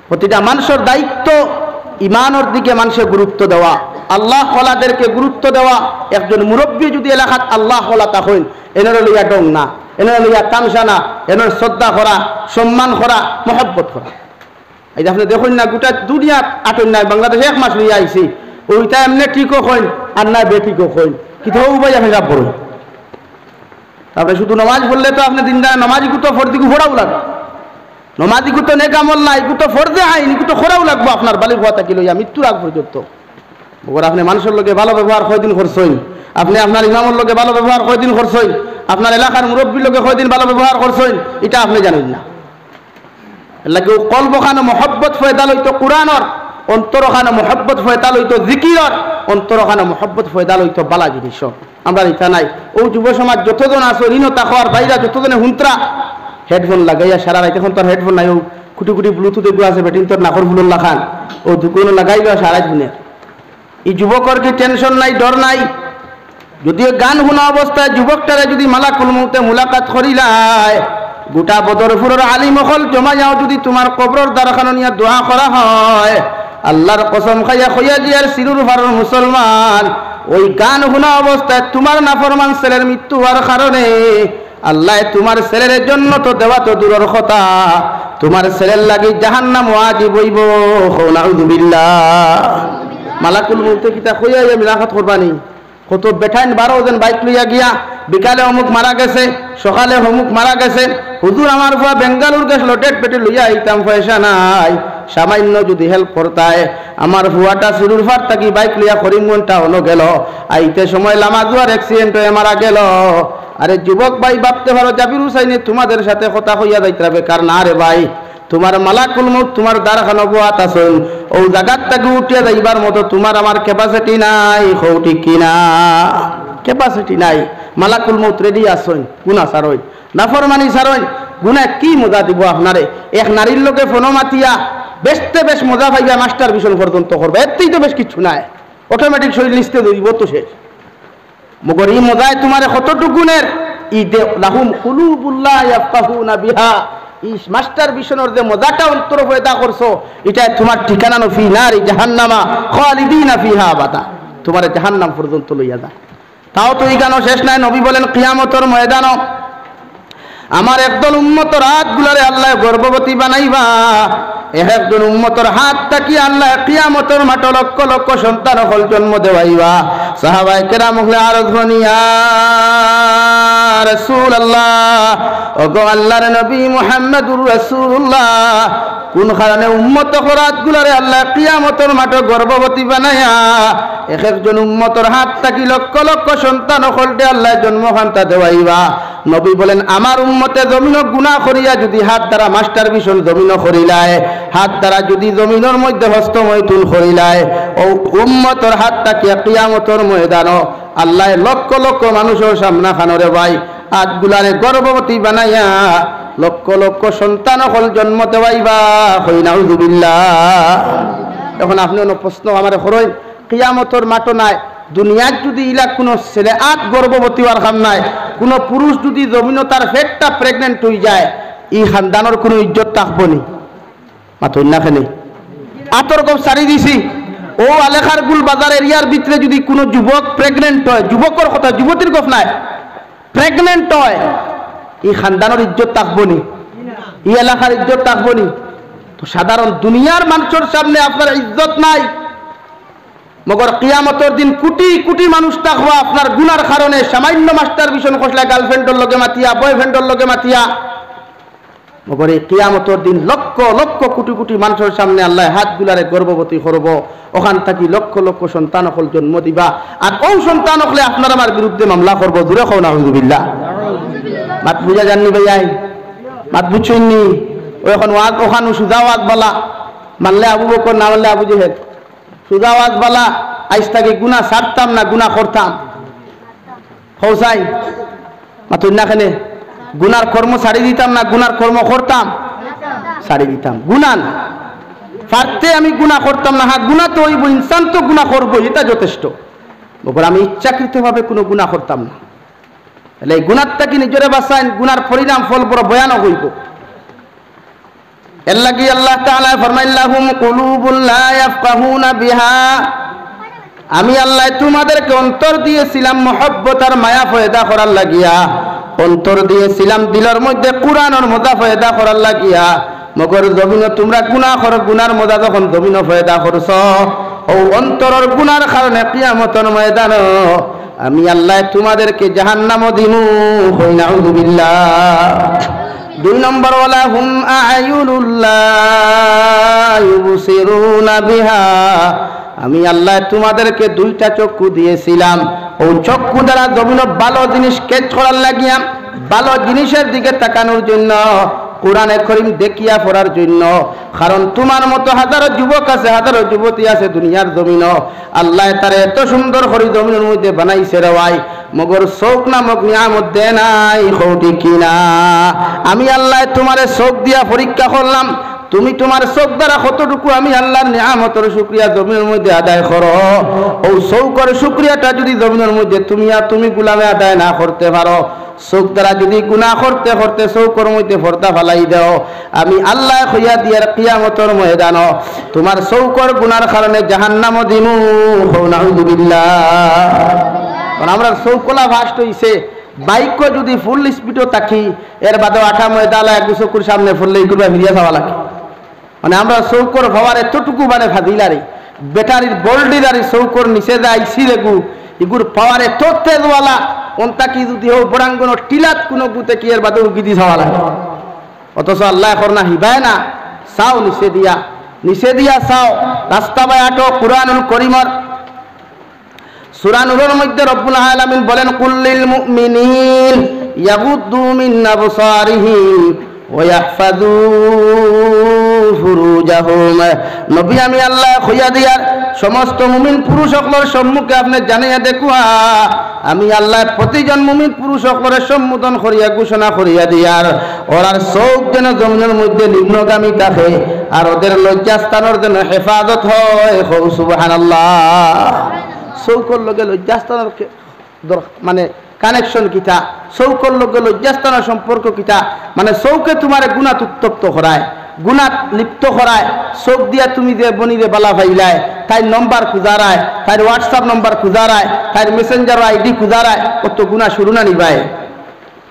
Speaker 1: প্রতিটা মানুষের দায়িত্ব ইমানের দিকে মানুষের গুরুত্ব দেওয়া, আল্লাহ ওয়ালাদেরকে গুরুত্ব দেওয়া। একজন মুরব্বী যদি এলাকাত আল্লাহ ওয়ালা তখন এনার লইয়া ডং না, এনার লইয়া তামসা না, এনার শ্রদ্ধা করা, সম্মান করা, মহব্বত করা। এই যে আপনি দেখুন না, গোটা দুনিয়া আটন নাই, বাংলাদেশে 1 মাস লইয়া আইছি, ওইটা এমনি ঠিকও কইন আর না বেঠিকও কইন, কিন্তু উপায় ফেসা পড়ুন। তারপরে শুধু নমাজ পড়লে তো আপনি দিন নমাজি গুতো ফর্দিকু ফোড়াও লাগবে, নমাজি গুতো নেকামল নাই, গুতো ফর্দে আইন গুতো খোরাও লাগবো আপনার বালিক হওয়া থাকি লইয়া মৃত্যুর আগ পর্যন্ত। আপনি মানুষের লোকে ভালো ব্যবহার কয়দিন করছেন, আপনি আপনার ইমামের লোকে ভালো ব্যবহার কয়দিন করছেন, আপনার এলাকার মুরব্বীর লোকে কয়দিন ভালো ব্যবহার করছেন, এটা আপনি জানেন না। লাগে কলবখানো মহব্বত ফয়দা লইতো কোরআনর, অন্তরখানো মহব্বত ফয়দা লইতো জিকিরর, অন্তরখানো মহব্বত ফয়দা লইতো বালা জিনিস। আমরা ইচ্ছা নাই ও যুব সমাজ যতজন আসো ঋণ তাকওয়ার বাইরা যতজনে হুন্ত্রা হেডফোন লাগাইয়া সারা রাইতে, এখন তোর হেডফোন নাই, ও কুটি ব্লুটুথ এগুলো আছে বেটিন তোর নাকর ফুল লাখান ও দুকুন লাগাইল সারা দিনের। এই যুবকর কি টেনশন নাই, ডর নাই? যদিও গান শোনা অবস্থায় যুবকটারে যদি মালাকুল মউতে মুলাকাত করিলায়, গোটা বদরপুরের আলিম হল জমা যাও, যদি তোমার কবরের দ্বারখানো নিয়ে দোয়া করা হয়, আল্লাহর কসম খাইয়া খইয়া জিয়ার সিরুর ভারর মুসলমান, ওই গান শোনা অবস্থায় তোমার নাফরমান ছেলের মৃত্যু হওয়ার কারণে আল্লাহ তোমার ছেলের জন্য তো দেওয়া তো দূরের কথা, তোমার ছেলের লাগি জাহান্নাম ওয়াজিব হইব। নাউযুবিল্লাহ। মালাকুল মউতে কিতা কইয়া মিলাকাত করবানি, কত বেঠাইন 12 জন বাইক লইয়া গিয়া বিকালে অমুক মারা গেছে, সকালে অমুক মারা গেছে, হুজুর আমার ফুয়া বেঙ্গালুর গেছিল, টেট পেটে লইয়া আইতাম, পয়সা নাই, সামান্য যদি হেল্প করতায়, আমার ফুয়াটা সিরুর ফার থাকি বাইক লইয়া করিমগঞ্জ টাউনও গেল, আইতে সময় লামাজুয়ার অ্যাক্সিডেন্ট হয়ে মারা গেল। আরে যুবক ভাই ভাবতে পারো জাবির হুসাইনে তোমাদের সাথে কথা কইয়া যাইতে বেকার না রে ভাই, তোমার মালাকুল মউত তোমার দ্বারখানো বুয়াত আছেন, ও জায়গার থেকে উঠিয়া যাইবার মতো তোমার আমার ক্যাপাসিটি নাই, হৌটি কিনা ক্যাপাসিটি নাই। মালাকুল মউত রেডি আসেন, গুণা সারই নাফরমানি সারই, গুণা কি মজা দিব আপনারে? এক নারীর লোকে ফোনো মাতিয়া বেশতে বেশ মজা পাইবা, মাস্টার ভিশন পর্যন্ত করবে, এতেই তো বেশ কিছু নাই, অটোমেটিক শরীর লিস্টে ধরিব তো শেষ। মগর ই মজায় তোমার কতটুকুনের ঈদে লাহুম কুলুবুল্লাহ ইয়াফকাহুনা বিহা, এই মাস্টার ভিশনের যে মজাটা অন্তর পয়দা করছো, এটা তোমার ঠিকানা নফি নারি জাহান্নামা খালিদিনা ফিহা আবাদা, তোমার জাহান্নাম পর্যন্ত লইয়া যায়। তাও তো এই গানও শেষ নাই, নবী বলেন কিয়ামতের ময়দানও আমার একদল উম্মত রাত গুলারে আল্লাহ গর্ভবতী বানাইবা, এক একজন উম্মতর হাত তাকি আল্লাহ কিয়ামতের মাঠ লক্ষ লক্ষ সন্তান হল জন্ম দেওয়াইবা। সাহাবায়ে কেরাম হলে আরজ বনিয়া রাসূলুল্লাহ, ওগো আল্লাহর নবী মুহাম্মদুর রাসূলুল্লাহ, কোন কারণে উম্মত হরাতগুলারে আল্লাহ কিয়ামতের মাঠ গর্ভবতী বানায়া এক একজন উম্মতর হাত তাকি লক্ষ লক্ষ সন্তান হলতে আল্লাহ জন্মখান্তা দেওয়াইবা। নবী বলেন, আমার উম্মতে জমিন গুনাহ করিয়া যদি হাত দ্বারা মাস্টার ভীষণ জমিন করিলায়, হাত দ্বারা যদি জমিনের মধ্যে হস্তমৈথুন করিলায়, ও উম্মতর হাত তাকিয়া কিয়ামতের ময়দান আল্লাহ লক্ষ লক্ষ মানুষের সামনা খানরে ভাই হাতগুলারে গর্ভবতী বানাইয়া লক্ষ লক্ষ সন্তান হল জন্ম দেওয়াইবা। হই নাউযুবিল্লাহ। এখন আপনি প্রশ্ন আমার হরই, কিয়ামতের মাঠ নাই, দুনিয়ার যদি ইলা কোনো ছেলে আট গর্ভবতী হওয়ার কাম নাই, কোনো পুরুষ যদি জমিন তার পেটটা প্রেগনেন্ট হয়ে যায়, এই খানদানোর কোনো ইজ্জত থাকবো নি? মাথা নাখানে আতর গপ সারি দিছি। ও আলেখার গুল বাজার এরিয়ার ভিতরে যদি কোনো যুবক প্রেগনেন্ট হয়, যুবকের কথা যুবতীর গপ নাই, প্রেগনেন্ট হয়, এই খানদানোর ইজ্জত থাকবো নি? এই এলাকার ইজ্জত থাকবো নি? তো সাধারণ দুনিয়ার মানুষের সামনে আপনার ইজ্জত নাই, মগর কিয়ামতের দিন কোটি কোটি মানুষ থাকবো আপনার গুনার কারণে। সামান্য মাস্টার ভীষণ খসলা গার্লফ্রেন্ডের লগে মাতিয়া, বয়ফ্রেন্ডের লগে মাতিয়া, মগর এই কিয়ামতের দিন লক্ষ লক্ষ কোটি কোটি মানুষের সামনে আল্লাহ হাতগুলারে গর্ভবতী করব, ওখান থাকি লক্ষ লক্ষ সন্তান হল জন্ম দিবা। আর ও সন্তান হলে আপনার আমার বিরুদ্ধে মামলা করবো। দূরে খাও নাউযুবিল্লাহ। মাত বুঝা জাননি ভাইয়াই, মাত বুঝছেননি? ও এখন ওয়াজ ওখানে সুজা ওয়াজ বলা, মানলে আবু বকর, না মানলে আবু জেহেল। সুজা ওয়াজ বলা, আজ থাকি গুনাহ ছাড়তাম না গুনাহ করতাম। হৌসাই মাতুন না খানে গুনার কর্ম ছাড়ি দিতাম না গুনার কর্ম করতাম, ছাড়ি দিতাম। গুনান পারতে আমি গুনাহ করতাম না। হ্যাঁ, গুনাহ তো হইব, ইনসান তো গুনাহ করবো, এটা যথেষ্ট। বকর আমি ইচ্ছাকৃতভাবে কোনো গুনাহ করতাম না। তাহলে এই গুনারটা কি নিজরে বাঁচাইন, গুনার পরিণাম ফল বড় ভয়ানক হইব। এর লাগি আল্লাহ তাআলা ফরমাইল্লাহুম কুলুবুল লা ইয়াফকাহুনা বিহা, আমি আল্লাহ তোমাদেরকে অন্তর দিয়েছিলাম মহব্বত আর মায়া পয়দা করার লাগিয়া, অন্তর দিয়েছিলাম দিলের মধ্যে কুরআনের মজা পয়দা করার লাগিয়া। মগর জমিন তোমরা গুনাহ করো, গুনার মজা যখন জমিন পয়দা করছ, ও অন্তরের গুনার কারণে কিয়ামতের ময়দান আমি আল্লাহ তোমাদেরকে জাহান্নামে দিমু। হই নাউযুবিল্লাহ। 2 নম্বর, ওয়ালা হুম আয়ুনুল্লাহ ইউবসিরুনা বিহা, আমি আল্লাহ তোমাদেরকে 2টা চক্ষু দিয়েছিলাম, ও চক্ষু দ্বারা জমিন ভালো জিনিস ক্যাচ করার লাগিয়া, ভালো জিনিসের দিকে তাকানোর জন্য, কোরআনে কারীম দেখিয়া পড়ার জন্য। কারণ তোমার মতো হাজারো যুবক আছে, হাজারো যুবতী আছে দুনিয়ার জমিন, আল্লাহ তারে এত সুন্দর করে জমিনের মধ্যে বানাইছে রে ভাই, মগর চোখ নামক নিয়ামত দে নাই। হৌটি কিনা আমি আল্লাহ তোমারে চোখ দিয়া পরীক্ষা করলাম, তুমি তোমার চোখ দ্বারা কতটুকু আমি আল্লাহর নিয়ামতের শুকরিয়া জমিনের মধ্যে আদায় করো। ও চৌকের শুকরিয়াটা যদি জমিনের মধ্যে তুমি গুলামে আদায় না করতে পারো, চোখ দ্বারা যদি গুনাহ করতে করতে চৌকের মধ্যে পর্দা ফালাই দাও, আমি আল্লাহ হইয়া দিয়ার কিয়ামতের ময়দান তোমার চৌকের গুনার কারণে জাহান্নামে দিমু। নাউযুবিল্লাহ। কারণ আমরা চৌকলা ফাস্ট হইছে, বাইক যদি ফুল স্পিডও থাকি, এর বাদেও আঠা ময়দালা এক চকুর সামনে ফুললে এই করবা ফিরিয়া যাওয়া লাগে। মানে আমরা চৌকর ভাবার এতটুকু মানে ভাদিলারি, ব্যাটারির বোল্ডিলারি চৌকর নিচে যায় সিরেগু এগুর পাওয়ার এত তেজওয়ালা, অন্তাকি যদি হোক বরাঙ্গন টিলাত কোনো গুতে কি এর বাদেও গিদি যাওয়া লাগে। অথচ আল্লাহ করনা হিবায় না, চাও নিচে দিয়া চাও, রাস্তা বাই আটো। কুরআনুল কারীমের সূরা নূরের মধ্যে রব্বুল আলামিন বলেন, কুল্লিল মুমিনিন ইয়াগুদ্দু মিন আবসারিহিম ওয়া ইয়াহফাযু ফুরুজাহুম। নবী আমি আল্লাহ কইয়া দিয়ার সমস্ত মুমিন পুরুষ সকলের সম্মুখে আপনি জানাইয়া দেখুয়া, আমি আল্লাহ প্রতিজন মুমিন পুরুষ সকলের সম্বোধন করিয়া ঘোষণা করিয়া দিয়ার, ওরার চোখ যেন জমিনের মধ্যে নিম্নগামী থাকে, আর ওদের লজ্জাস্থানের জন্য হেফাজত হয়। সুবহানাল্লাহ। চৌকর লগে লজ্জাস্থানের মানে কানেকশন কিতা, চৌকর লগে লজ্জাস্থানের সম্পর্ক কিতা, মানে চৌকে তোমার গুনাত উত্তপ্ত করায়, গুনাত লিপ্ত করায়। চোখ দিয়া তুমি যে বনিরে বালা ভাইলায়, তাই নম্বর খুঁজারায়, তাই হোয়াটসঅ্যাপ নম্বর খুঁজারায়, তাই মেসেঞ্জার আইডি খুঁজারায়, কত গুণা শুরু না নিবায়।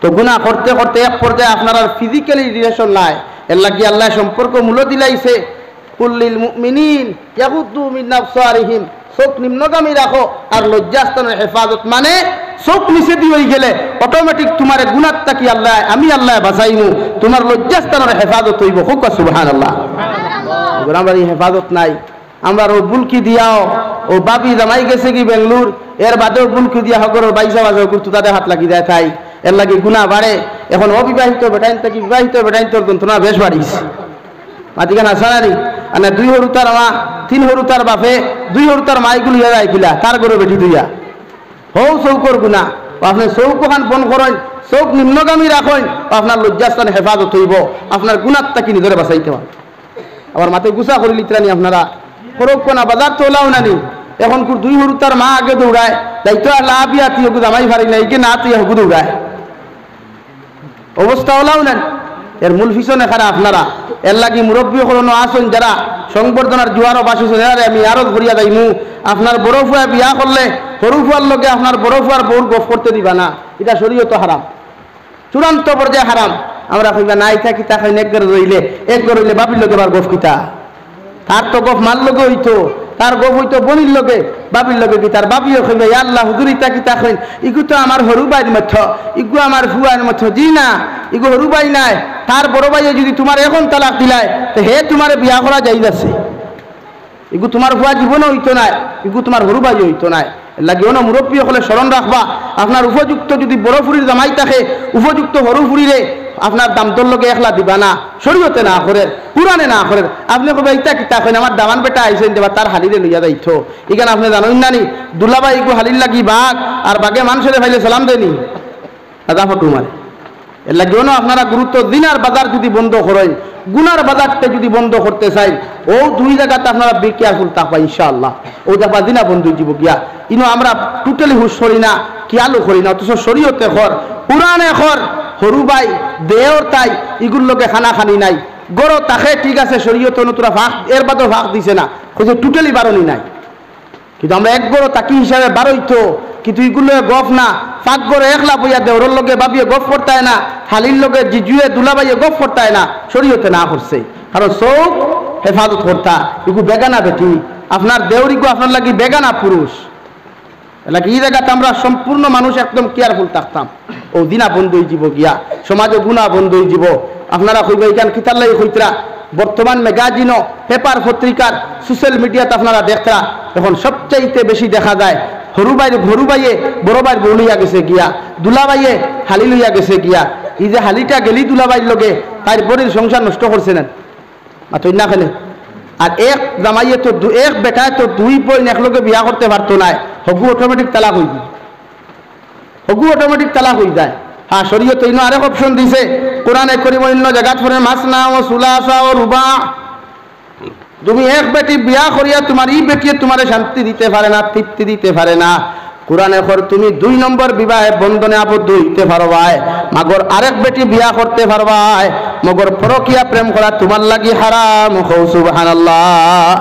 Speaker 1: তো গুনাহ করতে করতে এক পর্যায়ে আপনার আর ফিজিক্যালি রিলেশন নাই, এর লাগি আল্লাহ সম্পর্ক মূল দিলাইছে কুল্লিল মুমিনিন ইয়াগুদ্দু মিন আবসারিহিম, চোখ নিম্নগামী রাখো আর লজ্জাস্থানের হেফাজত, মানে চোখ নিচে দিয়ে হয়ে গেলে অটোমেটিক তোমার গুনাহ থাকি আল্লাহ আমি আল্লাহ বাঁচাইমু, তোমার লজ্জাস্থানের হেফাজত হইব। খুব সুবহানাল্লাহ। আমরা এই হেফাজত নাই, আমরা ও বুলকি দিয়াও ও বাবি জামাই গেছে কি বেঙ্গলোর, এর বাদেও বুলকি দিয়া হগরের বাইসা বাজা করতো তাদের হাত লাগি যায় তাই এর লাগি গুনাহ বাড়ে। এখন অবিবাহিত বেটাইন থেকে বিবাহিত বেটাইন তোর যন্ত্রণা বেশ বাড়িছে। মাতিকান আসানারি মানে 2 হরুতার মা 3 হরুতার বাপে 2 হরুতার মাইগুলি যায় কিলা তার গরু বেটি দুইয়া হৌ চৌকর গুণা। আপনি চৌকখান বন করেন, চৌক নিম্নগামী রাখেন, আপনার লজ্জাস্থানে হেফাজত হইব, আপনার গুণার তাকে নিজরে বাঁচাইতে পারেন। আবার মাথায় গুছা করে লিত্রানি আপনারা ফরক না বাজার তো ওলাও নানি। এখন 2 হরুতার মা আগে দৌড়ায় দায়িত্ব লাভ ইয়া তুই হকু জামাই পারি না একে না তুই হকু দৌড়ায় অবস্থা ওলাও নেন। এর মূল পিছনে খারা আপনারা এর লাগি মুরব্বী কোনো আসুন যারা সংবর্ধনার জোয়ারও বাসুছেন, আমি আরো ঘুরিয়া যাইমু। আপনার বড় ফুয়া বিয়া করলে সরু ফুয়ার লোকে আপনার বড় ফুয়ার বউর গফ করতে দিবা না, এটা শরীয়ত হারাম, চূড়ান্ত পর্যায়ে হারাম। আমরা কইবা নাই থাকি তা খাই এক ঘরে রইলে বাপির লোকে বার গফ কিতা, তার তো গফ মার লোকে হইতো, তার গফ হইতো বনির লোকে, বাপির লোকে কি তার বাপিও কইবে আল্লাহ হুজুর ইতা কিতা কইন ইগু তো আমার হরু বাইর মধ্য, ইগু আমার ফুয়ার মধ্য, জি না ইগু হরু বাই নাই, তার বড় ভাইয়ে যদি তোমার এখন তালাক দিলায় তো হে তোমার বিয়া করা যাই যাচ্ছে, ইগু তোমার ফুয়া জীবনও হইতো নাই, ইগু তোমার হরু ভাই হইতো নাই। লাগিও না মুরব্বী হলে স্মরণ রাখবা, আপনার উপযুক্ত যদি বড় ফুরির জামাই থাকে উপযুক্ত হরু ফুরিরে আপনার দামতর লোকে একলা দিবা না, শরীয়তে না করে পুরাণে না করে। আপনি কবে ইতা কিতা কইন আমার দামান বেটা আইছেন দেবা তার হালিরে লইয়া যাইতো, এখানে আপনি জানেন নানি দুলাবাই ইগু হালির লাগি বাঘ আর বাঘে মানুষের ভাইলে সালাম দেনি দাদা ফটু মারে। এর লাগিও না আপনারা গুরুত্ব দিনার বাজার যদি বন্ধ করেন, গুনার বাজারটা যদি বন্ধ করতে চাই ও 2 জায়গাতে আপনারা বি কেয়ারফুল থাকবা ইনশাআল্লাহ। ও দেখবা দিনা বন্ধ হয়ে যাব গিয়া। ইনো আমরা টোটালি হুশ করি না, খেয়ালও করি না, অথচ শরীয়তে খর পুরাণে খর হরু ভাই দেহর তাই ইগুর লোকে খানা খানি নাই গড় তাকে ঠিক আছে শরীয়তে নতুরা ভাগ এর বাদও ভাগ দিছে না, খুঁজে টোটালি বারণই নাই। কিন্তু আমরা এক গড় তাকি হিসাবে বারইতো, কিন্তু এগুলো গফ না ফাঁক গড়ে একলা বইয়া দেওয়ার লোকে বাবিয়ে গফ করতায় না, হালির লোকে জিজুয়ে দুলাবাইয়ে গফ করতায় না, শরীয়তে না করছে। কারণ চোখ হেফাজত করতা এগু বেগানা বেটি, আপনার দেউরিগু আপনার লাগি বেগানা পুরুষ। এলাকি এই জায়গাতে আমরা সম্পূর্ণ মানুষ একদম কেয়ারফুল থাকতাম, ও দিনা বন্ধ হয়ে যাব গিয়া, সমাজে গুণা বন্ধ হয়ে যাব। আপনারা কইবে এখান কিতার লাগি কইতরা বর্তমান ম্যাগাজিনও পেপার পত্রিকার সোশ্যাল মিডিয়াতে আপনারা দেখতরা এখন সবচাইতে বেশি দেখা যায় হরু ভাইয়ে বড় ভাই বউ লইয়া গেছে গিয়া, দুলাবাইয়ে হালি লইয়া গেছে গিয়া। এই যে হালিটা গেলি দুলাবাইয়ের লগে তার বড়ির সংসার নষ্ট করছে না মাতই না খেলে। আর এক জামাইয়ে তো এক বেটায় তো 2 বোন একলগে বিয়া করতে পারতো না, হগু অটোমেটিক তালাক হয়ে যায়, হগু অটোমেটিক তালাক হয়ে যায়। হ্যাঁ শরীয়ত ইনো আরেক অপশন দিছে কোরআনে করিম অন্য জায়গাত পড়ে মাসনা ও সুলাসা ও রুবা। তুমি এক বেটি বিয়া করিয়া তোমার এই বেটিয়ে তোমার শান্তি দিতে পারে না, তৃপ্তি দিতে পারে না, কোরআনে কর তুমি 2 নম্বর বিবাহে বন্ধনে আবদ্ধ হইতে পারবাই, মাগর আরেক বেটি বিয়া করতে পারবাই, মগর পরকিয়া প্রেম করা তোমার লাগি হারাম। সুবহানাল্লাহ।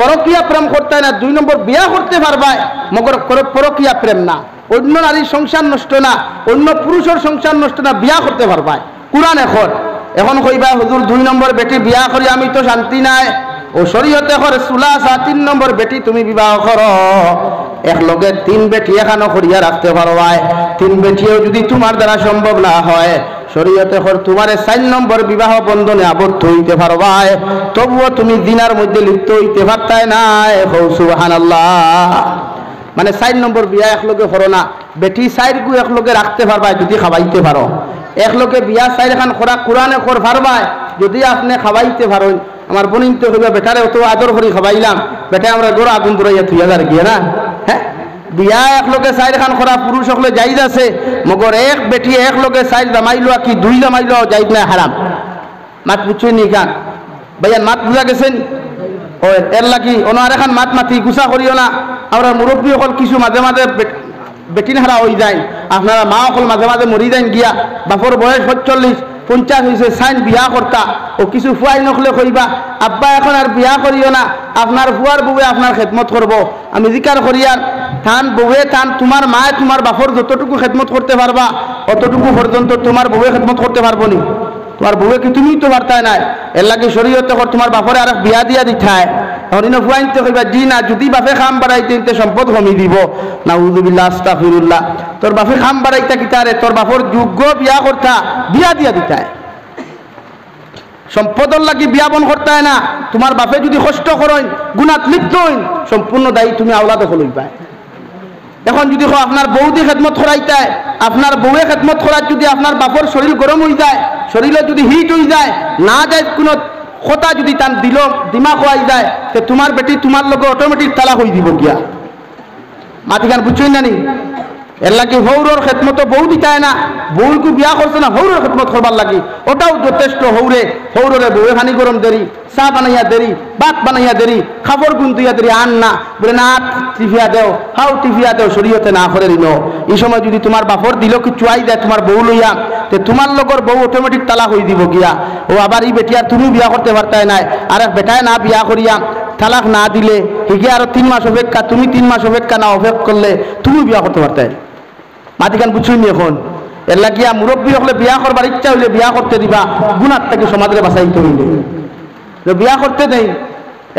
Speaker 1: পরকিয়া প্রেম করতে না, 2 নম্বর বিয়া করতে পারবাই, মগর পরকিয়া প্রেম না, অন্য নারীর সংসার নষ্ট না, অন্য পুরুষের সংসার নষ্ট না, বিয়া করতে পারবাই। কোরআন এখন কইবা হুজুর 2 নম্বর বেটি বিয়া করি আমি তো শান্তি নাই, ও শরীয়তে করে সুলাসা 3 নম্বর বেটি তুমি বিবাহ করো, এক লগে 3 বেটি এখানো করিয়া রাখতে পারবাই। 3 বেটিও যদি তোমার দ্বারা সম্ভব না হয় শরীয়তে কর তোমার 4 নম্বর বিবাহ বন্ধনে আবদ্ধ হইতে পারবাই, তবুও তুমি দিনার মধ্যে লিপ্ত হইতে পারতাই না। সুবহানাল্লাহ। মানে 4 নম্বর বিয়া একলগে করো না, বেটি 4 গু একলগে রাখতে পারবা যদি খাওয়াইতে পারো, একলগে বিয়া 4 খান খোরা কোরআনে কর পারবা যদি আপনি খাওয়াইতে পারো। আমার বোনিন তো হইবা বেটারে অত আদর করে খাওয়াইলাম, বেটা আমরা গোড়া আগুন ধরাইয়া তুই হাজার গিয়ে না। হ্যাঁ বিয়া একলগে 4 খান খোরা পুরুষ সকলে জায়েজ আছে, মগর এক বেটি একলগে 4 জামাইলো কি 2 জামাইলো জায়েজ না, হারাম। মাত বুঝছই নি গান ভাইয়া, মাত বুঝা গেছেন? ও এর লাগি অনার এখন মাত মাতি গুছা করিও না। আমরা মুরব্বী সকল কিছু মাঝে মাঝে বেটিন হারা হয়ে যায়, আপনারা মা সকল মাঝে মাঝে মরি যান গিয়া, বাপর বয়স 40-50 হয়েছে সাইন বিয়া করতা, ও কিছু ফুয়াই নখলে কইবা আব্বা এখন আর বিয়া করিও না, আপনার ফুয়ার বউয়ে আপনার খেদমত করব। আমি জিকার করি আর থান বউয়ে থান তোমার মায়ে তোমার বাপর যতটুকু খেদমত করতে পারবা অতটুকু পর্যন্ত তোমার বউয়ে খেদমত করতে পারবো নি? তোমার বউয়ে কি তুমি তো বার্তায় নাই এর লাগে শরীয়তে তোমার বাপরে আর বিয়া দিয়া দিঠায় হরিণ ফুয়াইতে কইবা জি না যদি বাপে খাম বাড়াইতে সম্পদ কমি দিব নাউযুবিল্লাহ আস্তাগফিরুল্লাহ তোর বাপে খাম বাড়াইতা কিতারে তোর বাপর যোগ্য বিয়া করতা বিয়া দিয়া দিতায় সম্পদর লাগি বিয়া বন করতে হয় না তোমার বাপে যদি কষ্ট করেন গুনাত লিপ্ত হইন সম্পূর্ণ দায়ী তুমি আওলা দখল হইবা এখন যদি আপনার বউদি খেদমত করাইতায় আপনার বউয়ে খেদমত করার যদি আপনার বাপর শরীর গরম হয়ে যায় শরীরে যদি হিট হয়ে যায় না যায় কোনো কথা যদি তার দিল দিমাগ হয়ে যায় তো তোমার বেটি তোমার লোক অটোমেটিক তালাক হয়ে দিব গিয়া মাটিখান বুঝছই না নি এর লাগে হৌরর খেদমত বউ দিতায় না বউকে বিয়া করছে না হৌরর খেদমত করবার লাগে ওটাও যথেষ্ট হৌরে বউয়ে খানি গরম দেরি চা বানাইয়া দেরি ভাত বানাইয়া দেরি খাবার গুন্তুইয়া দেরি আন না বলে না টিফিয়া দেও হাও টিফিয়া দেও শরীয়তে না করে দিল এই সময় যদি তোমার বাপর দিল কি চুয়াই দেয় তোমার বউ লইয়া তে তোমার লগর বউ অটোমেটিক তালাক হয়ে দিব গিয়া ও আবার এই বেটিয়া তুমি বিয়া করতে পারতাই নাই আর এক বেটায় না বিয়া করিয়া তালাক না দিলে হিগে আরো 3 মাস অপেক্ষা তুমি 3 মাস অপেক্ষা না অপেক্ষা করলে তুমি বিয়া করতে পারতাই মাটিখান বুঝছুনি এখন এর লাগিয়া মুরব্বী হলে বিয়া করবার ইচ্ছা হইলে বিয়া করতে দিবা গুণার থেকে সমাজে বাঁচাইতে হইলে বিয়া করতে নেই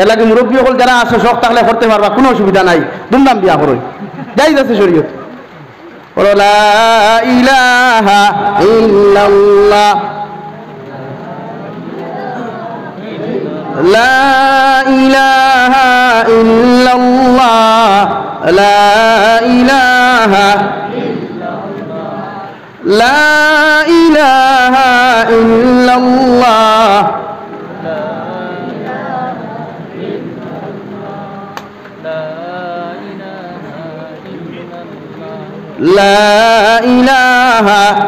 Speaker 1: এর লাগে মুরব্বী হল যারা আছে শখ থাকলে করতে পারবা কোনো অসুবিধা নাই দুমদাম বিয়া করো যাই যাচ্ছে শরীয়ত লা ইলাহা ইল্লাল্লাহ লা ইলাহা ইল্লাল্লাহ লা ইলাহা لا إله إلا الله لا إله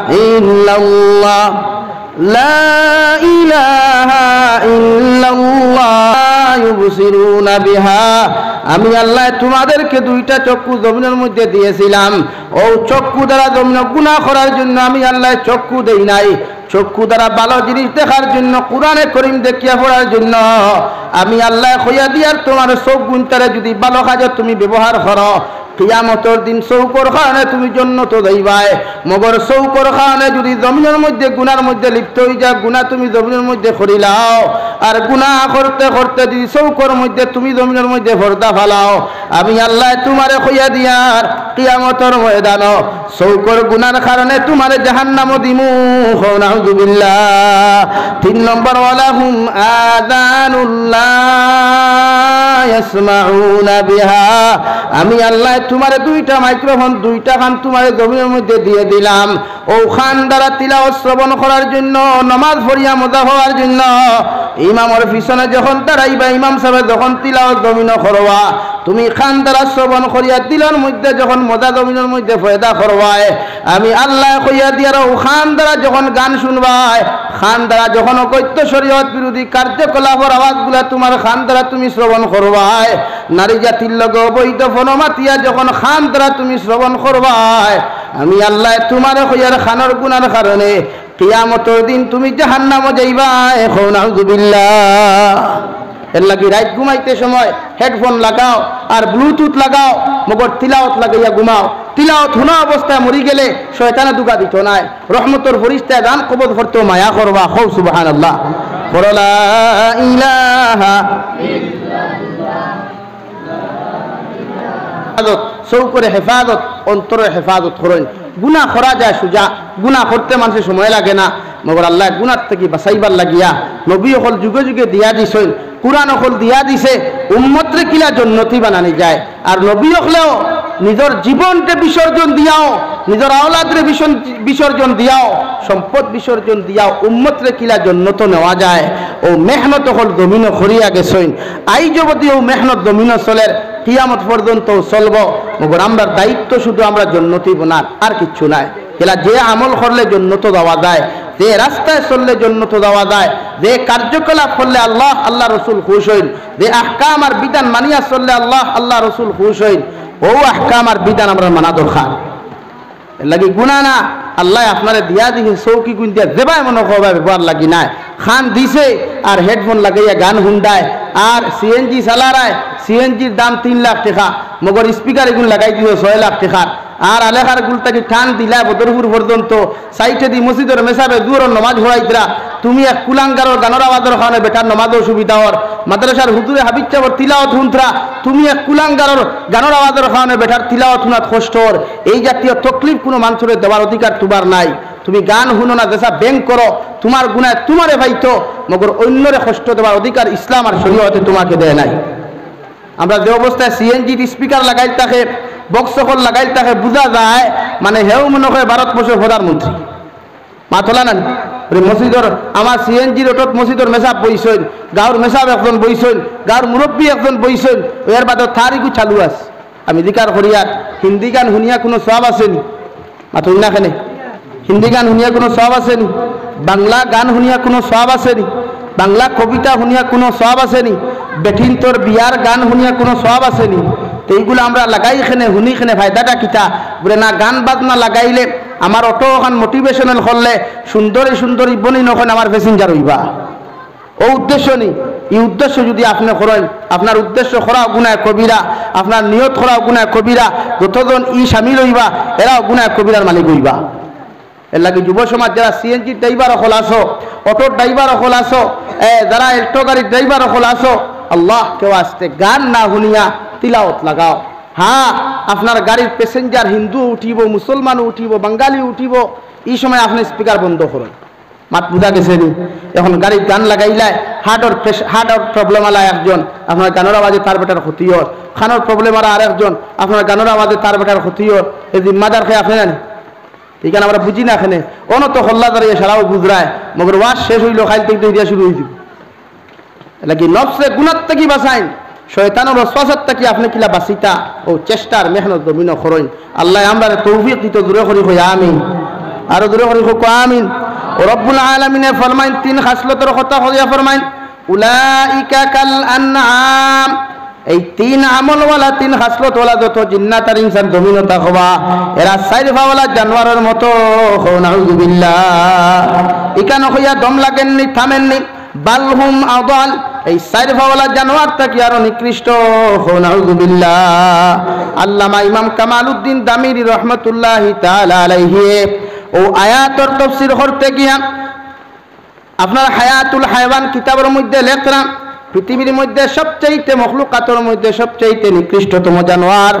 Speaker 1: إلا الله لا إله إلا الله يبصرون بها আমি আল্লাহ তোমাদেরকে দুইটা চক্ষু জমিনের মধ্যে দিয়েছিলাম ও চক্ষু দ্বারা জমিন গুনাহ করার জন্য আমি আল্লাহ চক্ষু দেই নাই চক্ষু দ্বারা ভালো জিনিস দেখার জন্য কোরআনে করিম দেখিয়া পড়ার জন্য আমি আল্লাহ কইয়া দিয়ার তোমার চোখ গুণটারে যদি ভালো কাজে তুমি ব্যবহার করো কিয়ামতের দিন চৌকর কারণে তুমি জান্নাত যাইবাই মগর চৌকর কারণে যদি জমিনের মধ্যে গুনার মধ্যে লিপ্ত হই যা গুনাহ তুমি জমিনের মধ্যে করিলাও আর গুনাহ করতে করতে যদি চৌকর মধ্যে তুমি জমিনের মধ্যে পর্দা ফালাও আমি আল্লাহ তোমারে কইয়া দিয়ার কিয়ামতের ময়দান চৌকর গুনার কারণে তোমারে জাহান্নামে দিমু নাউযুবিল্লাহ 3 নম্বর ওয়ালাহুম আযানুল্লাহ ইয়াসমাউনা বিহা আমি আল্লাহ তোমারে দুইটা মাইক্রোফোন দুইটা কান তোমারে জমিনের মধ্যে দিয়ে দিলাম ও খান দ্বারা তিলাওয়াত শ্রবণ করার জন্য নামাজ পড়িয়া মজা হওয়ার জন্য ইমামের পিছনে যখন দাঁড়াইবা ইমাম সাহেব যখন তিলাওয়াত জমিন করবা তুমি খান দ্বারা শ্রবণ করিয়া দিলের মধ্যে যখন মজা জমিনের মধ্যে ফয়দা করবায় আমি আল্লাহ কইয়া দিয়ার ও খান দ্বারা যখন গান শুনবায় খান দ্বারা যখন অকৈত্য শরীয়ত বিরোধী কার্যকলাপের আওয়াজগুলা তোমার খান দ্বারা তুমি শ্রবণ করবায় নারী জাতির লগে অবৈধ ফনমাতিয়া যখন খান দ্বারা তুমি শ্রবণ করবায় আমি আল্লাহ তোমার কইয়ার খানের গুনার কারণে কিয়ামতের দিন তুমি জাহান্নামে যাইবা নাউযুবিল্লাহ এর লাগি রাত ঘুমাইতে সময় হেডফোন লাগাও আর ব্লুটুথ লাগাও মগর তিলাওয়াত লাগাইয়া ঘুমাও তিলাওয়াত শোনা অবস্থায় মরি গেলে শয়তানে দুকা দিত নাই রহমতের ফেরেশতায় গান কবজ করতে মায়া করবা খৌ সুবহানাল্লাহ লা ইলাহা ইল্লাল্লাহ চৌকরে হেফাজত অন্তরের হেফাজত করেন গুনাহ করা যায় সুজা গুনাহ করতে মানুষের সময় লাগে না মগর আল্লাহ গুনার থেকে বাঁচাইবার লাগিয়া নবী হল যুগে যুগে দিয়া দিছেন কুরআন হল দিয়া দিছে উম্মতরে কিলা জান্নাতি বানানি যায় আর নবী হলেও নিজের জীবনকে বিসর্জন দিয়াও নিজের আওলাদরে বিসর্জন দিয়াও সম্পদ বিসর্জন দিয়াও উম্মতরে কিলা জান্নাত নেওয়া যায় ও মেহনত হল জমিন করিয়া গেছেন আই যদি ও মেহনত জমিন চলের কিয়ামত পর্যন্ত চলব মগর আমরা দায়িত্ব শুধু আমরা জান্নাতি বানার আর কিছু নাই এলা যে আমল করলে জান্নাত দেওয়া যায় যে রাস্তায় চললে জান্নাত দেওয়া যায় যে কার্যকলাপ করলে আল্লাহ আল্লাহ রসুল খুশ হইন যে আহকাম আর বিধান মানিয়া চললে আল্লাহ আল্লাহ রসুল খুশ হইন ও আহকাম আর বিধান আমরা মানা দরকার লাগি গুণা না আল্লাহ আপনারে দিয়া দিছে চৌকি গুণ দিয়া দেবাই মনে করবা ব্যবহার লাগি নাই খান দিছে আর হেডফোন লাগাইয়া গান হুন্ডায় আর সিএনজি চালারায় সিএনজির দাম 3 লাখ টাকা মগর স্পিকার এগুলো লাগাই দিছে 6 লাখ টাকার আর আলেখার গুলটাকে টান দিলা বদরপুর পর্যন্ত সাইটে দি মসজিদের মেসাবে দূর নমাজ ভরাইতরা তুমি এক কুলাঙ্গারর গানের আওয়াজের কারণে বেটার নমাজও সুবিধা হর মাদ্রাসার হুজুরে হাবিব চাবর তিলাওয়াত হুনতরা তুমি এক কুলাঙ্গারর গানের আওয়াজের কারণে বেটার তিলাওয়াত হুনাত কষ্টর এই জাতীয় তকলিফ কোনো মানুষের দেওয়ার অধিকার তোমার নাই তুমি গান শুনো না দেশা ব্যাংক করো তোমার গুনায় তোমারে ভাইতো মগর অন্যরে কষ্ট দেওয়ার অধিকার ইসলাম আর শরীয়তে তোমাকে দেয় নাই আমরা যে অবস্থায় সিএনজির স্পিকার লাগাই থাকে বক্স সকল লাগাই থাকে বোঝা যায় মানে হেউ মনে হয় ভারতবর্ষের প্রধানমন্ত্রী মাথলা না মসজিদর আমার সিএনজির অটত মসজিদর মেসাব বইছেন গাঁর মেসাব একজন বইছেন গাঁর মুরব্বী একজন বইছেন এর বাদে তারিখও চালু আছে আমি দিকার করিয়ার হিন্দি গান শুনিয়া কোনো সব আসেনি মাথুন না কেনে হিন্দি গান শুনিয়া কোনো সব আসেনি বাংলা গান শুনিয়া কোনো সব আসেনি বাংলা কবিতা শুনিয়া কোনো সব আসেনি বেঠিন তোর বিয়ার গান শুনিয়া কোনো সব আসেনি তো এইগুলো আমরা লাগাই খেনে শুনি খেনে ফায়দাটা কিতা বলে না গান বাজনা লাগাইলে আমার অটো ওখান মোটিভেশনাল করলে সুন্দরী সুন্দরী বনি নখন আমার প্যাসেঞ্জার হইবা ও উদ্দেশ্য নেই এই উদ্দেশ্য যদি আপনি করেন আপনার উদ্দেশ্য করা গুনায় কবিরা আপনার নিয়ত করা গুনায় কবিরা যতজন ই সামিল হইবা এরাও গুনায় কবিরার মালিক হইবা এর লাগে যুব সমাজ যারা সিএনজি ড্রাইভার হল আসো অটোর ড্রাইভার হল আসো যারা এল্টো গাড়ির ড্রাইভার হল আসো আল্লাহ কেউ আসতে গান না শুনিয়া তিলাওত লাগাও হ্যাঁ আপনার গাড়ির প্যাসেঞ্জার হিন্দু উঠিব মুসলমানও উঠিব বাঙালি উঠিব এই সময় আপনি স্পিকার বন্ধ করুন মাত বুঝা গেছে নি এখন গাড়ির গান লাগাইলাই হার্টর প্রবলেম আলা একজন আপনার গানের আওয়াজে তার বেটার ক্ষতি হর খানোর প্রবলেম আলা আর একজন আপনার গানের আওয়াজে তার বেটার ক্ষতি হর এই জিম্মাদার খেয়ে আপনি জানি এখানে আমরা বুঝি না এখানে অনত হল্লা দাঁড়িয়ে সারাও বুঝরায় মগর ওয়াজ শেষ হইল খাইল থেকে দিয়া শুরু হয়ে যাব এলাকি নফসে গুণাত থেকে বাঁচাইন শয়তানের ওয়াসওয়াসাত থেকে আপনি কিলা বাঁচিতা ও চেষ্টার মেহনত দমিন করইন আল্লাহ আমরা তৌফিক দিত দূরে করি কই আমিন আর দূরে করি কই আমিন ও রব্বুল আলামিনে ফরমাইন তিন খাসলতের কথা হইয়া ফরমাইন উলাইকা কাল আনআম এই তিন আমলওয়ালা তিন খাসলতওয়ালা যত জিন্নাত আর ইনসান দমিন তাকওয়া এরা সাইরফাওয়ালা জানোয়ারের মতো নাউযুবিল্লাহ ইকান হইয়া দম লাগেননি থামেননি বালহুম আদাল এই সাইরফাওয়ালা জানোয়ার থেকে আরো নিকৃষ্ট নাউযুবিল্লাহ আল্লামা ইমাম কামালউদ্দিন দামিরি রহমাতুল্লাহি তাআলা আলাইহি ও আয়াতের তাফসীর করতে গিয়া আপনার হায়াতুল হায়ওয়ান কিতাবের মধ্যে লেখরা পৃথিবীর মধ্যে সবচেয়ে মখলুকাতের মধ্যে সবচেয়ে নিকৃষ্টতম জানোয়ার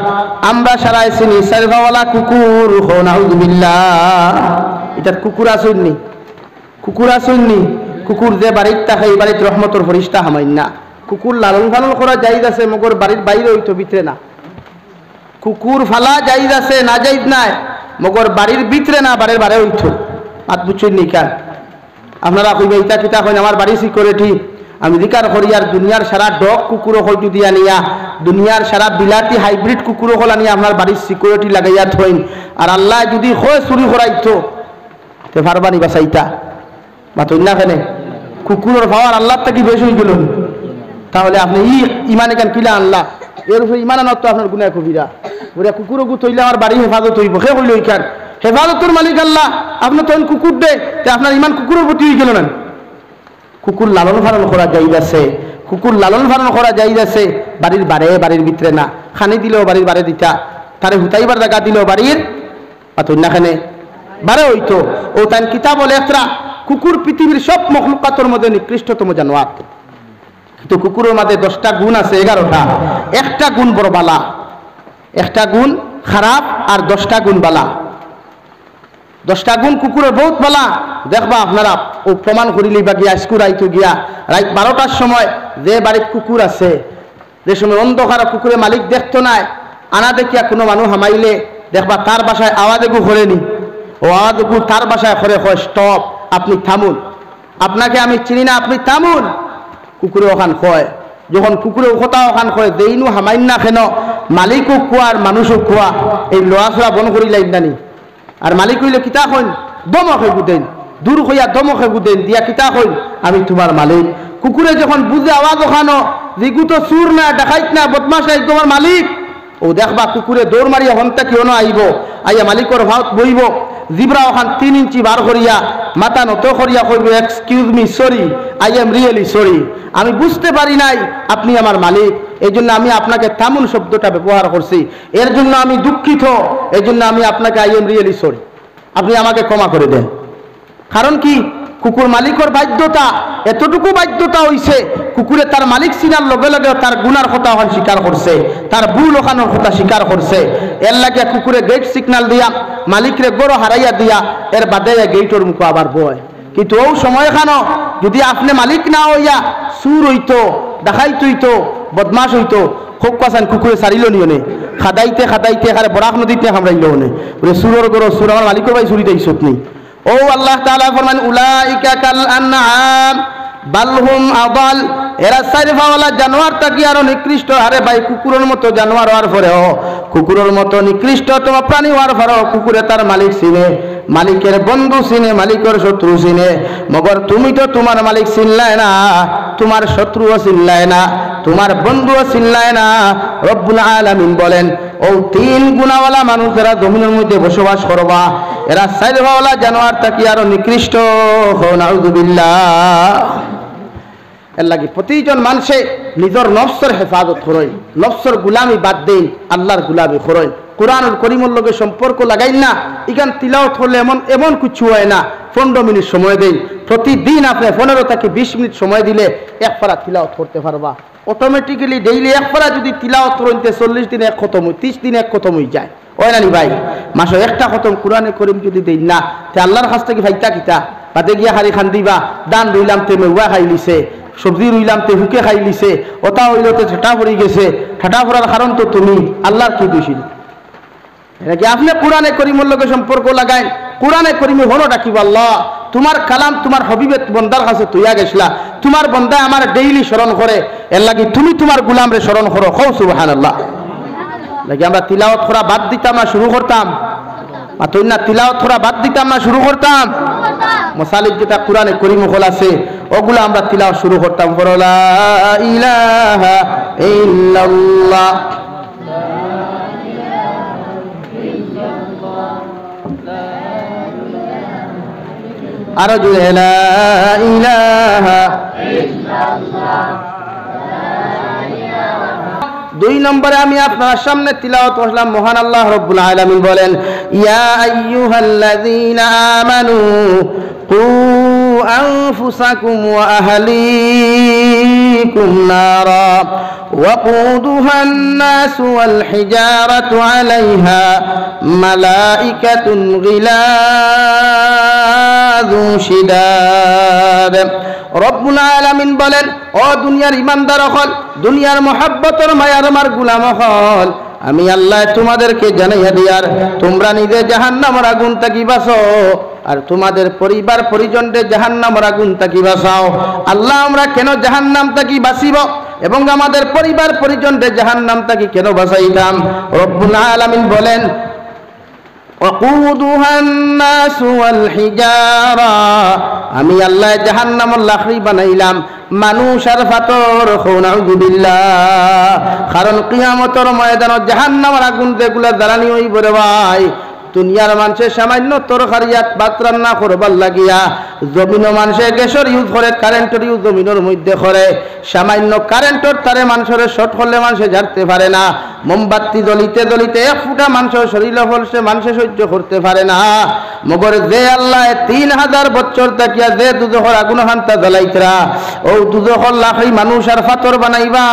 Speaker 1: আমরা সারাই চিনি সাইরফাওয়ালা কুকুর নাউযুবিল্লাহ এটা কুকুর আসুননি কুকুর আসুননি কুকুর যে বাড়ির থাকে এই বাড়িতে রহমতর ফরিস্তা হামাইন না কুকুর লালন পালন করা জায়েজ আছে মগর বাড়ির বাইরে হইতো ভিতরে না কুকুর ফালা জায়েজ আছে না জায়েজ নাই মগর বাড়ির ভিতরে না বাড়ির বাইরে হইতো মাত বুঝছেন নি কার আপনারা কইবে ইটা কিতা কইন আমার বাড়ি সিকিউরিটি আমি জিকার করি আর দুনিয়ার সারা ডগ কুকুরও হল যদি আনিয়া দুনিয়ার সারা বিলাতি হাইব্রিড কুকুরও হল আনিয়া আপনার বাড়ির সিকিউরিটি লাগাইয়া থইন আর আল্লাহ যদি হয় চুরি করাইতো তো পারবানি বাসাইতা মাতই না কেনে কুকুরের পাওয়ার আল্লাহ থেকে বেশ হয়ে গেল তাহলে আপনি ইমান এখান কিলা আনলা এর উপরে ইমান আনার তো আপনার গুনাহ কবিরা ওরা কুকুরও গু তৈলে আমার বাড়ি হেফাজত হইব সে হইল এইখান হেফাজতের মালিক আল্লাহ আপনি তখন কুকুর দে আপনার ইমান কুকুরের প্রতি হয়ে গেল না কুকুর লালন পালন করা জায়েজ আছে কুকুর লালন পালন করা জায়েজ আছে বাড়ির বারে বাড়ির ভিতরে না খানি দিলেও বাড়ির বারে দিতা তারে হুতাইবার জায়গা দিলেও বাড়ির মাতই না কেনে বারে হইতো ও তাই কিতাব লেখরা কুকুর পৃথিবীর সব মখলুকাতের মধ্যে নিকৃষ্টতম জানোয়ার কিন্তু কুকুরের মধ্যে 10টা গুণ আছে 11টা একটা গুণ বড় বালা একটা গুণ খারাপ আর 10টা গুণ বালা 10টা গুণ কুকুরের বহুত বালা দেখবা আপনারা ও প্রমাণ করিলি বা গিয়া স্কুল আইতো গিয়া রাত 12টার সময় যে বাড়ির কুকুর আছে যে সময় অন্ধকার কুকুরের মালিক দেখতো নাই আনা দেখিয়া কোনো মানুষ হামাইলে দেখবা তার বাসায় আওয়াজ এগু করেনি ও আওয়াজ এগু তার বাসায় করে হয় স্টপ আপনি থামুন আপনাকে আমি চিনি না আপনি থামুন কুকুরে ওখান কয় যখন কুকুরে কথা ওখান কয় দেইনু হামাইন না কেন মালিকও কোয়া আর মানুষও কোয়া এই লোয়াছড়া বন করি লাইন নানি আর মালিক হইলে কিতা কইন দমকে গুদেন দূর হইয়া দমকে গুদেন দিয়া কিতা কইন আমি তোমার মালিক কুকুরে যখন বুঝে আওয়াজ ওখানো দিগু তো সুর না ডাকাইত না বদমাশ নাই তোমার মালিক ও দেখবা কুকুরে দৌড় মারিয়া হন্তা কেউ না আইব আইয়া মালিকর ভাত বইব জিব্রা ওখান 3 ইঞ্চি বার করিয়া মাথা নত করিয়া কইব excuse me sorry I am really sorry আমি বুঝতে পারি নাই আপনি আমার মালিক এই জন্য আমি আপনাকে তামুন শব্দটা ব্যবহার করছি, এর জন্য আমি দুঃখিত, এই জন্য আমি আপনাকে আই এম রিয়েলি সরি, আপনি আমাকে ক্ষমা করে দেন। কারণ কি, কুকুর মালিকের বাধ্যতা, এতটুকু বাধ্যতা হইছে, কুকুরে তার মালিক চিনার লগে লগে তার গুনার কথা ওখান স্বীকার করছে, তার ভুল ওখানোর কথা স্বীকার করছে। এর লাগে কুকুরে গেট সিগনাল দিয়া মালিকরে গরো হারাইয়া দিয়া এর বাদে গেটের মুখ আবার বয়। কিন্তু ও সময় খানো যদি আপনি মালিক না হইয়া সুর হইতো, ডাকাইত হইতো, বদমাস হইতো, খুব কাছান কুকুরে সারিল নিয়নে খাদাইতে খাদাইতে এখানে বরাক নদীতে হামরাইল নে বলে সুরের গরো সুর আমার মালিকের ভাই চুরি দেইছত নেই। ও আল্লাহ তাআলা ফরমান উলাইকা কাল আনআম বাল হুম আদাল, এরা সাইরফাওয়ালা জানোয়ার থাকি আরো নিকৃষ্ট। আরে ভাই কুকুরের মতো জানোয়ার হওয়ার পরেও, কুকুরের মতো নিকৃষ্টতম প্রাণী হওয়ার পরেও কুকুরে তার মালিক চিনে, মালিকের বন্ধু চিনে, মালিকের শত্রু চিনে। মগর তুমি তো তোমার মালিক চিনলাই না, তোমার শত্রুও চিনলাই না, তোমার বন্ধুও চিনলাই না। রব্বুল আলামিন বলেন ও তিন গুণাওয়ালা মানুষ যারা জমিনের মধ্যে বসবাস করবা, এরা সাইরফাওয়ালা জানোয়ার থাকি আরো নিকৃষ্ট। নাউযুবিল্লাহ। এর লাগে প্রতিজন মানুষে নিজের নফসের হেফাজত করই, নফসের গুলামি বাদ দেন, আল্লাহর গুলামি করই। কোরআনুল করিমের লগে সম্পর্ক লাগাই না, ইখান তিলাওয়াত করলে এমন এমন কিছু হয় না। 15 মিনিট সময় দেন, প্রতিদিন আপনি 15 থেকে 20 মিনিট সময় দিলে এক পারা তিলাওয়াত করতে পারবা। অটোমেটিক্যালি ডেইলি এক পারা যদি তিলাওয়াত করতে 40 দিনে এক খতম হয়, 30 দিনে এক খতম হয়ে যায়। ওই নানি ভাই, মাসে একটা খতম কোরআনে করিম যদি দেই না, তে আল্লাহর কাছ থেকে ভাইতা কিতা বাদে গিয়া হারি খান দিবা। দান রইলাম তে মেওয়া খাই লিছে, সবজি রইলাম তে হুকে খাই লিছে, ওটা হইলতে ঠাটা পড়ে গেছে। ঠাটা পড়ার কারণ তো তুমি, আল্লাহর কি দোষী? নাকি আপনি কোরআনে করিমের লগে সম্পর্ক লাগাই। কোরআনে করিমে হলো ডাকিব আল্লাহ, তোমার কালাম তোমার হবিবের বন্দার কাছে তুইয়া গেছিলা, তোমার বন্দা আমার ডেইলি স্মরণ করে, এর লাগি তুমি তোমার গুলাম রে স্মরণ করো। কও সুবহানাল্লাহ। লাগি আমরা তিলাওয়াত করা বাদ দিতাম না শুরু করতাম, মাতুই না তিলাওয়াত করা বাদ দিতাম না শুরু করতাম। মসালিক যেটা কোরআনে করিম হল আছে ওগুলা আমরা তিলাওয়াত শুরু করতাম। লা ইলাহা ইল্লাল্লাহ, আরো জুড়ে লা ইলাহা ইল্লাল্লাহ। 2 নম্বরে আমি আপনার সামনে তিলাওয়াত করলাম, মহান আল্লাহ রব্বুল আলামিন বলেন ইয়া আইয়ুহাল্লাযীনা আমানু কু আনফুসাকুম ওয়া আহলিকুম নারা ওয়াকুদুহান নাসু ওয়াল হিজারাতু আলাইহা মালাইকাতুন গিলাযু শিদাদ। রব্বুল আলামিন বলেন ও দুনিয়ার ইমানদার হল, দুনিয়ার মহাব্বতের মায়ার আমার গুলাম হল, আমি আল্লাহ তোমাদেরকে জানাইয়া দিয়ার তোমরা নিজে জাহান্নামের আগুন থাকি বাঁচো, আর তোমাদের পরিবার পরিজনদের জাহান্নামের আগুন থাকি বাঁচাও। আল্লাহ আমরা কেন জাহান্নাম থাকি বাঁচিব এবং আমাদের পরিবার পরিজনদের জাহান্নাম থাকি কেন বাঁচাইতাম? রব্বুল আলামিন বলেন ওয়াকুদুহান নাসু ওয়াল হিজারা, আমি আল্লাহ জাহান্নামের লাকড়ি বানাইলাম মানুষ আর পাথর। নাউযুবিল্লাহ। কারণ কিয়ামতের ময়দানে জাহান্নামের আগুন যেগুলা জ্বালানি হইব রে ভাই, দুনিয়ার মানুষের সামান্য তরকারিয়াত ভাত রান্না করবার লাগিয়া জমিনও মানুষে গ্যাসের ইউজ করে, কারেন্টের ইউজ জমিনের মধ্যে করে। সামান্য কারেন্টের তারে মানুষের শর্ট করলে মানুষে ঝাড়তে পারে না। মোমবাতি জ্বলিতে জ্বলিতে এক ফুটা মানুষের শরীরে ফলসে মানুষে সহ্য করতে পারে না। মগর যে আল্লাহ 3000 বছর তাকিয়া যে দুজখর আগুন হান্তা জ্বালাইতরা, ও দুজখর লাকড়ি মানুষ আর পাথর বানাইবা।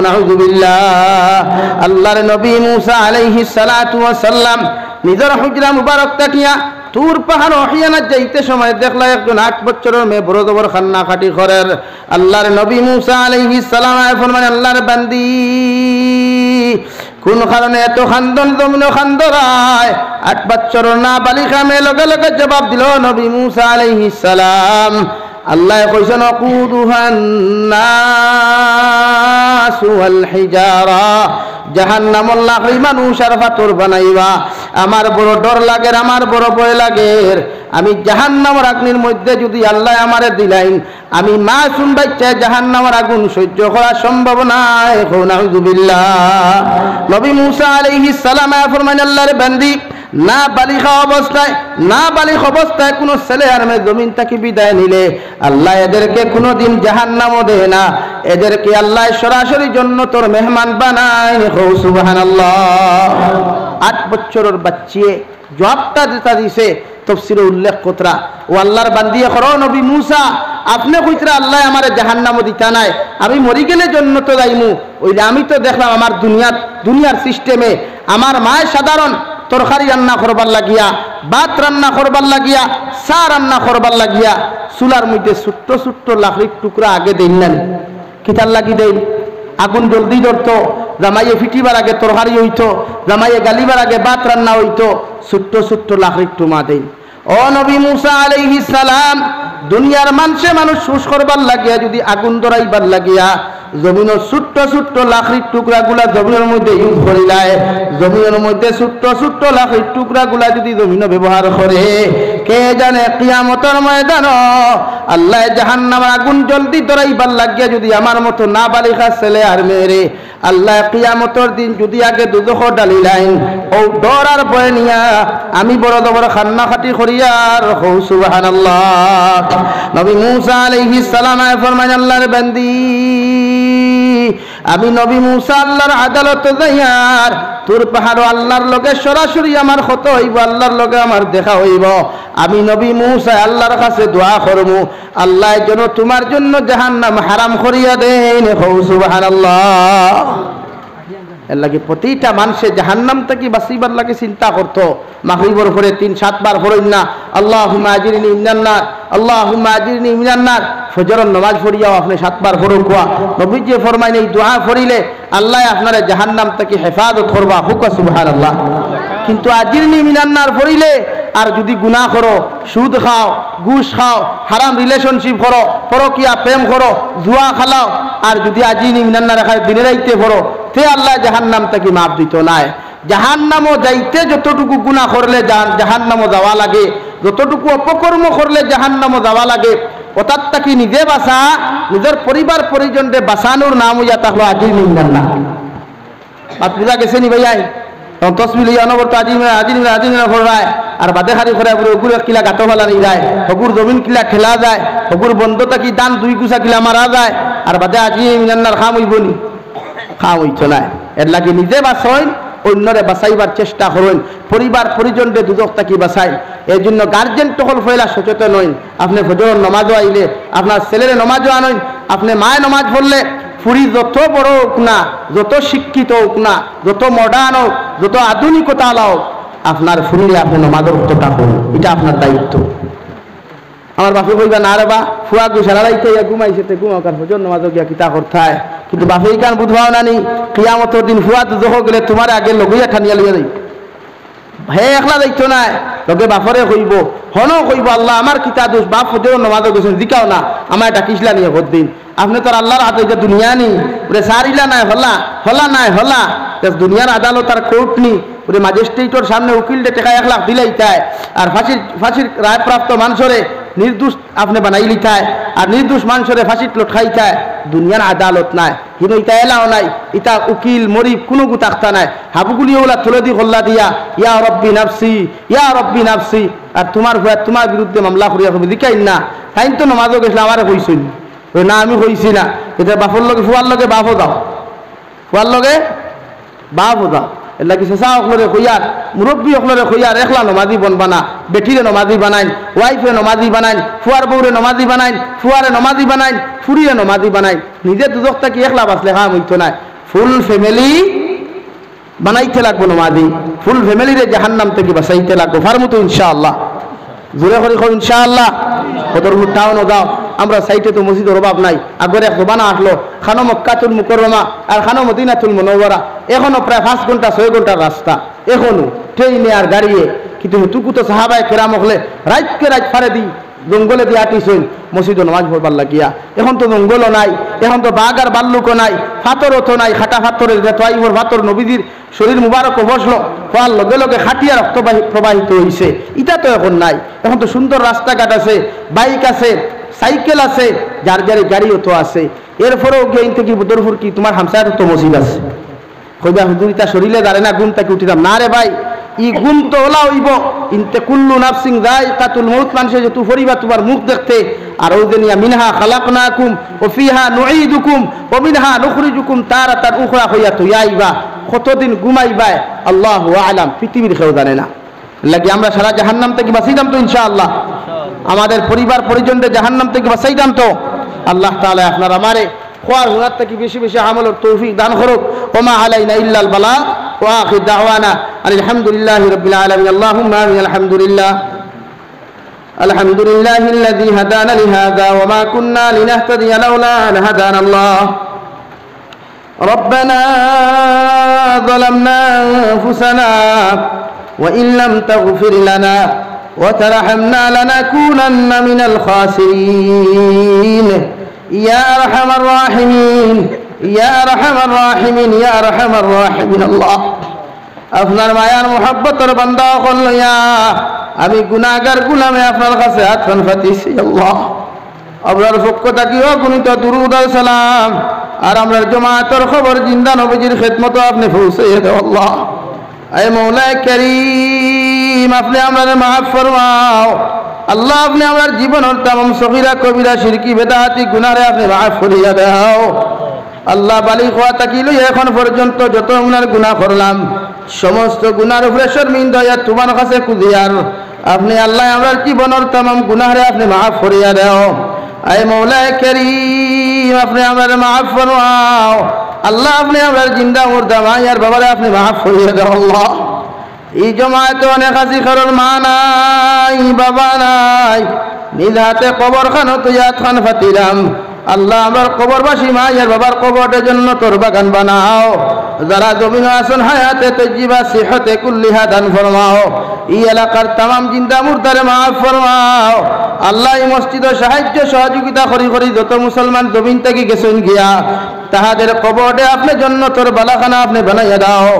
Speaker 1: নাউযুবিল্লাহ। আল্লাহর নবী মুসা আলাইহিস সালাতু ওয়াস সালাম নিজের হুজরা মুবারক তাকিয়া তুর পাহাড় অহিয়ানা যাইতে সময় দেখলা একজন 8 বছরের মেয়ে বড় জবর খান্না খাটি করের। আল্লাহর নবী মুসা আলাইহিস সালাম ফরমান আল্লাহর বান্দি কোন কারণে এত খান্দন জমিন খান্দরায়? 8 বছরের না বালিকা মেয়ে লগে লগে জবাব দিল নবী মুসা আলাইহিস সালাম, আল্লাহ কইছেন ওয়াকুদুহান নাসু ওয়াল হিজারা, জাহান্নামের লাকড়ি মানুষ আর পাথর বানাইবা। আমার বড় ডর লাগে, আমার বড় ভয় লাগে। আমি জাহান্নামের আগুনের মধ্যে যদি আল্লাহ আমারে দিলাইন, আমি মাসুম বাচ্চা জাহান্নামের আগুন সহ্য করা সম্ভব নয়। নাউযুবিল্লাহ। নবী মুসা আলাইহিস সালাম ফরমান আল্লাহর বান্দি না বালিকা অবস্থায়, না বালিক অবস্থায় কোনো ছেলে আর মেয়ে জমিন থেকে বিদায় নিলে আল্লাহ এদেরকে কোনোদিন জাহান্নামও দেয় না, এদেরকে আল্লাহ সরাসরি জান্নাতের মেহমান বানায়। সুবহানাল্লাহ। 8 বছরের বাচ্চিয়ে জবাবটা যেটা দিছে তফসিরে উল্লেখ কতরা, ও আল্লাহর বান্দিয়ে করো নবী মুসা আপনি কইতরা আল্লাহ আমারে জাহান্নামও দিতা নাই, আমি মরি গেলে জান্নাত যাইমু। ওইলে আমি তো দেখলাম আমার দুনিয়ার সিস্টেমে আমার মায় সাধারণ তরকারি রান্না করবার লাগিয়া, ভাত রান্না করবার লাগিয়া, চা রান্না করবার লাগিয়া চুলার মধ্যে ছোট্ট ছোট্ট লাকড়ির টুকরা আগে দেন না, কিতার লাগি দেন, আগুন জলদি ধরতো, জামাইয়ে ফিটিবার আগে তরকারি হইতো, জামাইয়ে গালিবার আগে ভাত রান্না হইতো, ছোট্ট ছোট্ট লাকড়ির টুমা দেন। ও নবী মুসা আলাইহিস সালাম, দুনিয়ার মানুষ শুষ করবার লাগিয়া যদি আগুন ধরাইবার লাগিয়া জমিনের ছোট্ট ছোট্ট লাকড়ির টুকরাগুলা জমিনের মধ্যে ইউজ করিলায়, জমিনের মধ্যে ছোট্ট ছোট্ট লাকড়ির টুকরাগুলা যদি জমিনে ব্যবহার করে, কে জানে কিয়ামতের ময়দান আল্লাহ জাহান্নামের আগুন জলদি ধরাইবার লাগিয়া যদি আমার মতো না বালিকা ছেলে আর মেয়েরে আল্লাহ কিয়ামতের দিন যদি আগে দুজখ ডালিলাইন, ও ডর আর ভয় নিয়া আমি বড় বড় খান্না খাটি করিয়ার হৌ সুবহানাল্লাহ। নবী মুসা আলাইহিস সালাম ফরমান আল্লাহর বান্দি, আমি নবী মুসা আল্লাহর আদালত যাইয়ার তোর পাহাড় আল্লাহর লগে সরাসরি আমার ক্ষত হইব, আল্লাহর লগে আমার দেখা হইব। আমি নবী মুসা আল্লাহর কাছে দোয়া করবো আল্লাহ যেন তোমার জন্য জাহান্নাম হারাম করিয়া দেন। সুবহানাল্লাহ। এর লাগে প্রতিটা মানুষে জাহান্নাম থেকে বাঁচিবার লাগে চিন্তা করতো। মাগরিবের পরে 3-7 বার পড়েন না আল্লাহুম্মা আজিরনি মিনান নার, আল্লাহুম্মা আজিরনি মিনান নার। ফজরের নামাজ পড়িয়াও আপনি 7 বার পড়ুন। কোয়া নবীজি ফরমাইন এই দোয়া পড়িলে আল্লাহ আপনার জাহান্নাম থেকে হেফাজত করবা। হুক সুবহানাল্লাহ। কিন্তু আজিরনি মিনান নার পড়িলে আর যদি গুনাহ করো, সুদ খাও, ঘুষ খাও, হারাম রিলেশনশিপ করো, পরকিয়া প্রেম করো, জুয়া খেলাও, আর যদি আজিরনি মিনান নার রাখায় দিনে রাইতে পড়ো, তে আল্লাহ জাহান্নাম থেকে মাফ দিত নাই। জাহান্নামও যাইতে যতটুকু গুনাহ করলে জাহান্নামও যাওয়া লাগে, যতটুকু অপকর্ম করলে জাহান্নামও যাওয়া লাগে, ওটার তাকে নিজে বাঁচা, নিজের পরিবার পরিজনকে বাঁচানোর নাম হইয়া তাহলে আজিরনি মিনান নার। বাত বুঝা গেছে নি ভাইয়াই? তসবি লইয়া অনবরত আজিরনি ফরায় আর বাদে খারি করে ওগুলো কিলা গাঁটো ফেলা নিয়ে যায়, হকুর জমিন কিলা ঠেলা যায়, হকুর বন্ধ থাকি দান 2 গুছা কিলা মারা যায়, আর বাদে আজিরনি মিনান নার খাম হইব নি? খাম হইতো না। এর লাগে নিজে বাঁচেন, অন্যরে বাঁচাইবার চেষ্টা করেন, পরিবার পরিজনকে দুজক থাকি বাঁচাই। এই জন্য গার্জেন টকল ফেলা সচেতন হইন। আপনি ফজরের নমাজও আইলে আপনার ছেলের নমাজও আনইন, আপনি মায়ের নমাজ পড়লে ফুরি যত বড় হোক না, যত শিক্ষিত হোক না, যত মডার্ন হোক, যত আধুনিকতা হোক, আপনার ফুরিলে আপনি নমাজের উত্তরটা করুন, এটা আপনার দায়িত্ব। আমার বাপে কইবা না রে বা ফুয়া গুছালাইতে ঘুমাইছে তে ঘুমাও, কার ফজর নমাজও গিয়া কিতা করতায়। কিন্তু বাপে কান বুঝবাও না নি কিয়ামতের দিন ফুয়া দুজখ গেলে তোমার আগে লগইয়া ঠানিয়া লইয়া যাই, হে একলা যাইতো না, লগে বাপরে কইব, হনও কইব আল্লাহ আমার কিতা দোষ, বাপ ফজর নমাজও গেছেন দিকাও না, আমার এটা কিসলা নিয়ে ভোট দিন। আপনি তো আল্লাহর হাতে যে দুনিয়া নি ওরে সারিলা নাই হলা, হলা নাই হলা, দুনিয়ার আদালত আর কোর্ট নি ওরে ম্যাজিস্ট্রেটর সামনে উকিলটা টাকা 1 লাখ দিলেই তাই, আর ফাঁসির রায়প্রাপ্ত মানুষরে নির্দোষ আপনি বানাই লিখায়, আর নির্দোষ মানুষরে ফাঁসিত লটকাই খায়। দুনিয়ার আদালত নাই, কিন্তু ইটা এলাও নাই, ইটা উকিল মরিব কোনো গুতাক্তা নাই। হাবুগুলি ওলা তুলে দি হল্লা দিয়া ইয়া রব্বি নাফসি, ইয়া রব্বি নাফসি, আর তোমার ভয় তোমার বিরুদ্ধে মামলা করিয়া হবে দিকাই না। তাই তো নমাজও গেছিল আমারে কইছিল না, আমি কইছি না। এটা বাপর লগে ফুয়ার লগে বাপও যাও, ফুয়ার লগে বাপও যাও। এর লাগে চেঁচা অকলরে কইয়ার, মুরব্বী অকলরে কইয়ার একলা নমাজি বনবা না, বেটিরে নমাজি বানাইন, ওয়াইফে নমাজি বানাইন, ফুয়ার বউরে নমাজি বানাইন, ফুয়ারে নমাজি বানাইন, ফুরিয়ে নমাজি বানাইন। নিজে দুজক থাকি একলা বাঁচলে কাম হইতো না। ফুল ফ্যামিলি বানাইতে লাগবো নমাজি, ফুল ফ্যামিলিরে জাহান্নাম থেকে বাঁচাইতে লাগবো। ফার্মতো ইনশাআল্লাহ, জোরে করে কো ইনশাআল্লাহ। কতরপুর টাউনও যাও, আমরা সাইটে তো মসজিদের অভাব নাই। আগরে এক জবানা আসলো, খানো মক্কাতুল মুকাররমা আর খানো মদিনাতুল মুনাওয়ারা, এখনো প্রায় 5 ঘন্টা 6 ঘন্টার রাস্তা, এখনো ট্রেনে আর গাড়িয়ে। কিন্তু তুকু তো সাহাবায়ে কেরাম হলে রাতকে রাত ফারে দি জঙ্গলে দিয়ে আটিছইন মসজিদে নামাজ পড়বার লাগিয়া। এখন তো জঙ্গলও নাই, এখন তো বাঘ আর বাল্লুকও নাই, ফাতরও তো নাই। খাটা ফাতরের যে তোয়াইবর ফাতর নবীজির শরীর মুবারকও বসলো, হওয়ার লগে লগে খাটিয়া রক্ত প্রবাহিত হইছে, এটা তো এখন নাই। এখন তো সুন্দর রাস্তাঘাট আছে, বাইক আছে, সাইকেল আছে, যার যার গাড়িও তো আছে। এরপরেও গেইন থেকে বুদরপুর কি তোমার হামসার তো মসজিদ আছে, কইবা হুজুর ইতা শরীরে দাঁড়ে না, ঘুম থেকে উঠিলাম না রে ভাই। ই গুণ তো ওলা হইব ইনতে কুল্লু নাফসিং যায়কাতুল মউত, মানুষে যে তু ফরিবা তোমার মুখ দেখতে, আর ওই দিনিয়া মিনহা খালাকনাকুম ওয়া ফিহা নুঈদুকুম ওয়া মিনহা নুখরিজুকুম তারাতান উখরা হইয়া তুইয়াইবা, কতদিন ঘুমাইবা আল্লাহু আ'লাম, পৃথিবীর কেউ জানে না। লাগি আমরা সারা জাহান্নাম থেকে বাঁচাইতাম তো ইনশাআল্লাহ, আমাদের পরিবার পরিজনদের জাহান্নাম থেকে বাঁচাইতাম তো। আল্লাহ তাআলা আপনার আমারে খোয়ার হুনার থেকে বেশি বেশি আমলের তৌফিক দান করুক। ওমা আলাইনা ইল্লাল বালাগ ওয়া আখির দাওয়ানা আলহামদুলিল্লাহি রাব্বিল আলামিন। আল্লাহুম্মা আমিন। আলহামদুলিল্লাহ আলহামদুলিল্লাহিল্লাযী হাদানা লিহাযা ওয়া মা কুন্না লিনাহতাদিয়া লাউলা আন হাদানা আল্লাহ। ربنا ظلمنا أنفسنا وإن لم تغفر لنا وترحمنا لنكونن من الخاسرين يا أرحم الراحمين يا أرحم الراحمين يا أرحم الراحمين الله আপনার মায়ার মোহাব্বতের বান্দা হইয়া আমি গুনাহগার গোলামে আপনার কাছে হাত পাতিছি আল্লাহ। আপনার পক্ষ থেকে অগণিত দুরূদ আর সালাম আর আমরা জামাতের খবর জিন্দা নবীজির খিদমত আপনি পৌঁছাইয়ে দাও আল্লাহ। আয় মওলা করিম, আপনি আমাদের মাফ ফরমাও আল্লাহ। আপনি আমার জীবনের तमाम সগীরা কবিরা শিরকি বেদাতি গুনাহে আপনি মাফ করিয়া দাও আল্লাহ। বালিগ হওয়া থেকে লইয়া এখন পর্যন্ত যত গুনার গুনাহ করলাম সমস্ত গুনার উপরে শর্মিন্দা হইয়া তোমার কাছে কুদিয়ার আপনি আল্লাহ আমার জীবনের तमाम গুনাহে আপনি মাফ করিয়া দাও। আয় মওলা করিম, আপনি আমাদের মাফ ফরমাও আল্লাহ। আপনি আমার জিন্দা মুর্দা মায়ার বাবারে আপনি মাফ করিয়া দাও আল্লাহ। এই জমায়েতে অনেক আসি কারোর মা নাই বাবা নাই, নিজ হাতে কবর খানো তুইয়াত খান ফাতিলাম আল্লাহ। আমার কবরবাসী মায়ের বাবার কবরের জন্য তোর বাগান বানাও। যারা জমিন আসন হায়াতে তজ্জিবা সিহতে কুল্লিহা দান ফরমাও। এই এলাকার तमाम জিন্দা মুর্দারে মাফ ফরমাও আল্লাহ। এই মসজিদের সাহায্য সহযোগিতা করি করি যত মুসলমান জমিন থেকে গেছেন গিয়া তাহাদের কবরে আপনি জন্য তোর বালাখানা আপনি বানাইয়া দাও।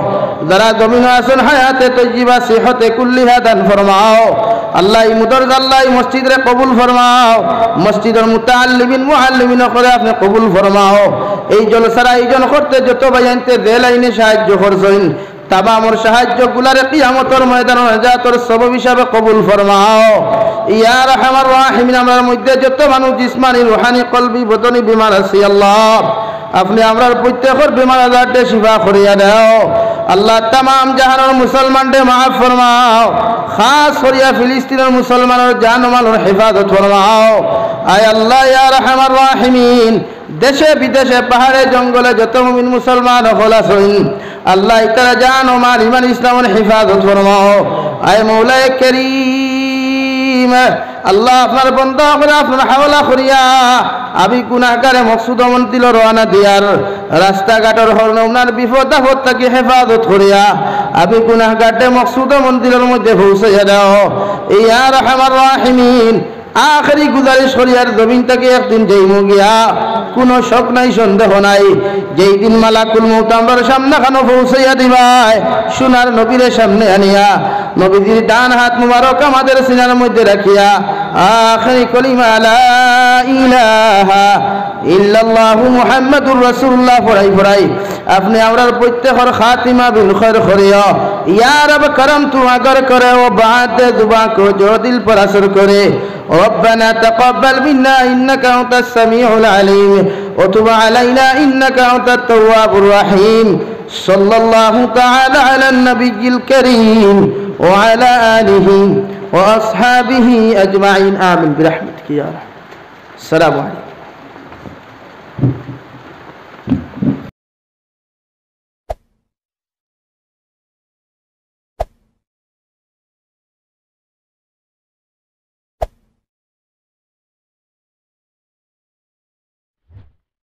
Speaker 1: যারা জমিন আসন হায়াতে তজ্জিবা সিহতে কুল্লিহা দান ফরমাও আল্লাহ। এই মুদরজ আল্লাহ এই মসজিদরে কবুল ফরমাও। মসজিদের মুতাআল্লিমিন মুআল্লিমিন করে আপনি কবুল ফরমাও। এই জলসার আয়োজন করতে যত ভাইয়ানতে যে লাইনে সাহায্য করছেন তামামর সাহায্য গুলারে কিয়ামতের ময়দানে নাজাতের সবব হিসাবে কবুল ফরমাও ইয়া আরহামার রাহিমিন। আমরার মধ্যে যত মানুষ জিসমানি রুহানি কলবি বদনি বিমার আছে আল্লাহ, আপনি আমরার প্রত্যেকের বিমার আজারকে শিফা করিয়া দাও আল্লাহ। तमाम জাহানের মুসলমানকে মাফ ফরমাও, খাস করিয়া ফিলিস্তিনের মুসলমানের জান ও মালের হেফাজত ফরমাও। আয় আল্লাহ ইয়া আরহামার রাহিমিন, দেশে বিদেশে পাহাড়ে জঙ্গলে যত মুমিন মুসলমান হল আছেন আল্লাহ তারা জান ও মাল ইমান ইসলামের হেফাজত ফরমাও। আয় মওলা করিম আল্লাহ, আপনার বন্ধা করে আপনার হাওলা করিয়া আমি গুনাহগারে মকসুদ মন্দির রওনা দিয়ার রাস্তাঘাটের হরণ ওনার বিপদ আপদ থেকে হেফাজত করিয়া আমি গুনাহগারে মকসুদ মন্দিরের মধ্যে পৌঁছাইয়া দাও ইয়া আরহামার রাহিমিন। আখেরি গুজারিশ করিয়ার জমিন থেকে একদিন যাইমু গিয়া কোনো শক নাই সন্দেহ নাই, যেই দিন মালাকুল মউত আমরার সামনে খানো পৌঁছাইয়া দিবাই সোনার নবীর সামনে আনিয়া নবীজির ডান হাত মুবারক আমাদের সিনার মধ্যে রাখিয়া আখেরি কলিমা লা ইলাহা ইল্লাল্লাহু মুহাম্মাদুর রাসূলুল্লাহ পড়াই পড়াই আপনি আমরার প্রত্যেকের খাতিমা বিল খৈর করিও ইয়া রব। করম তু আগর করে ও বাত দুবা কো জো দিল पर असर करे। ربنا تقبل منا إنك أنت السميع العليم وتب علينا إنك أنت التواب الرحيم. صلى الله تعالى على النبي الكريم وعلى آله وأصحابه أجمعين آمين برحمتك يا رب. السلام عليكم.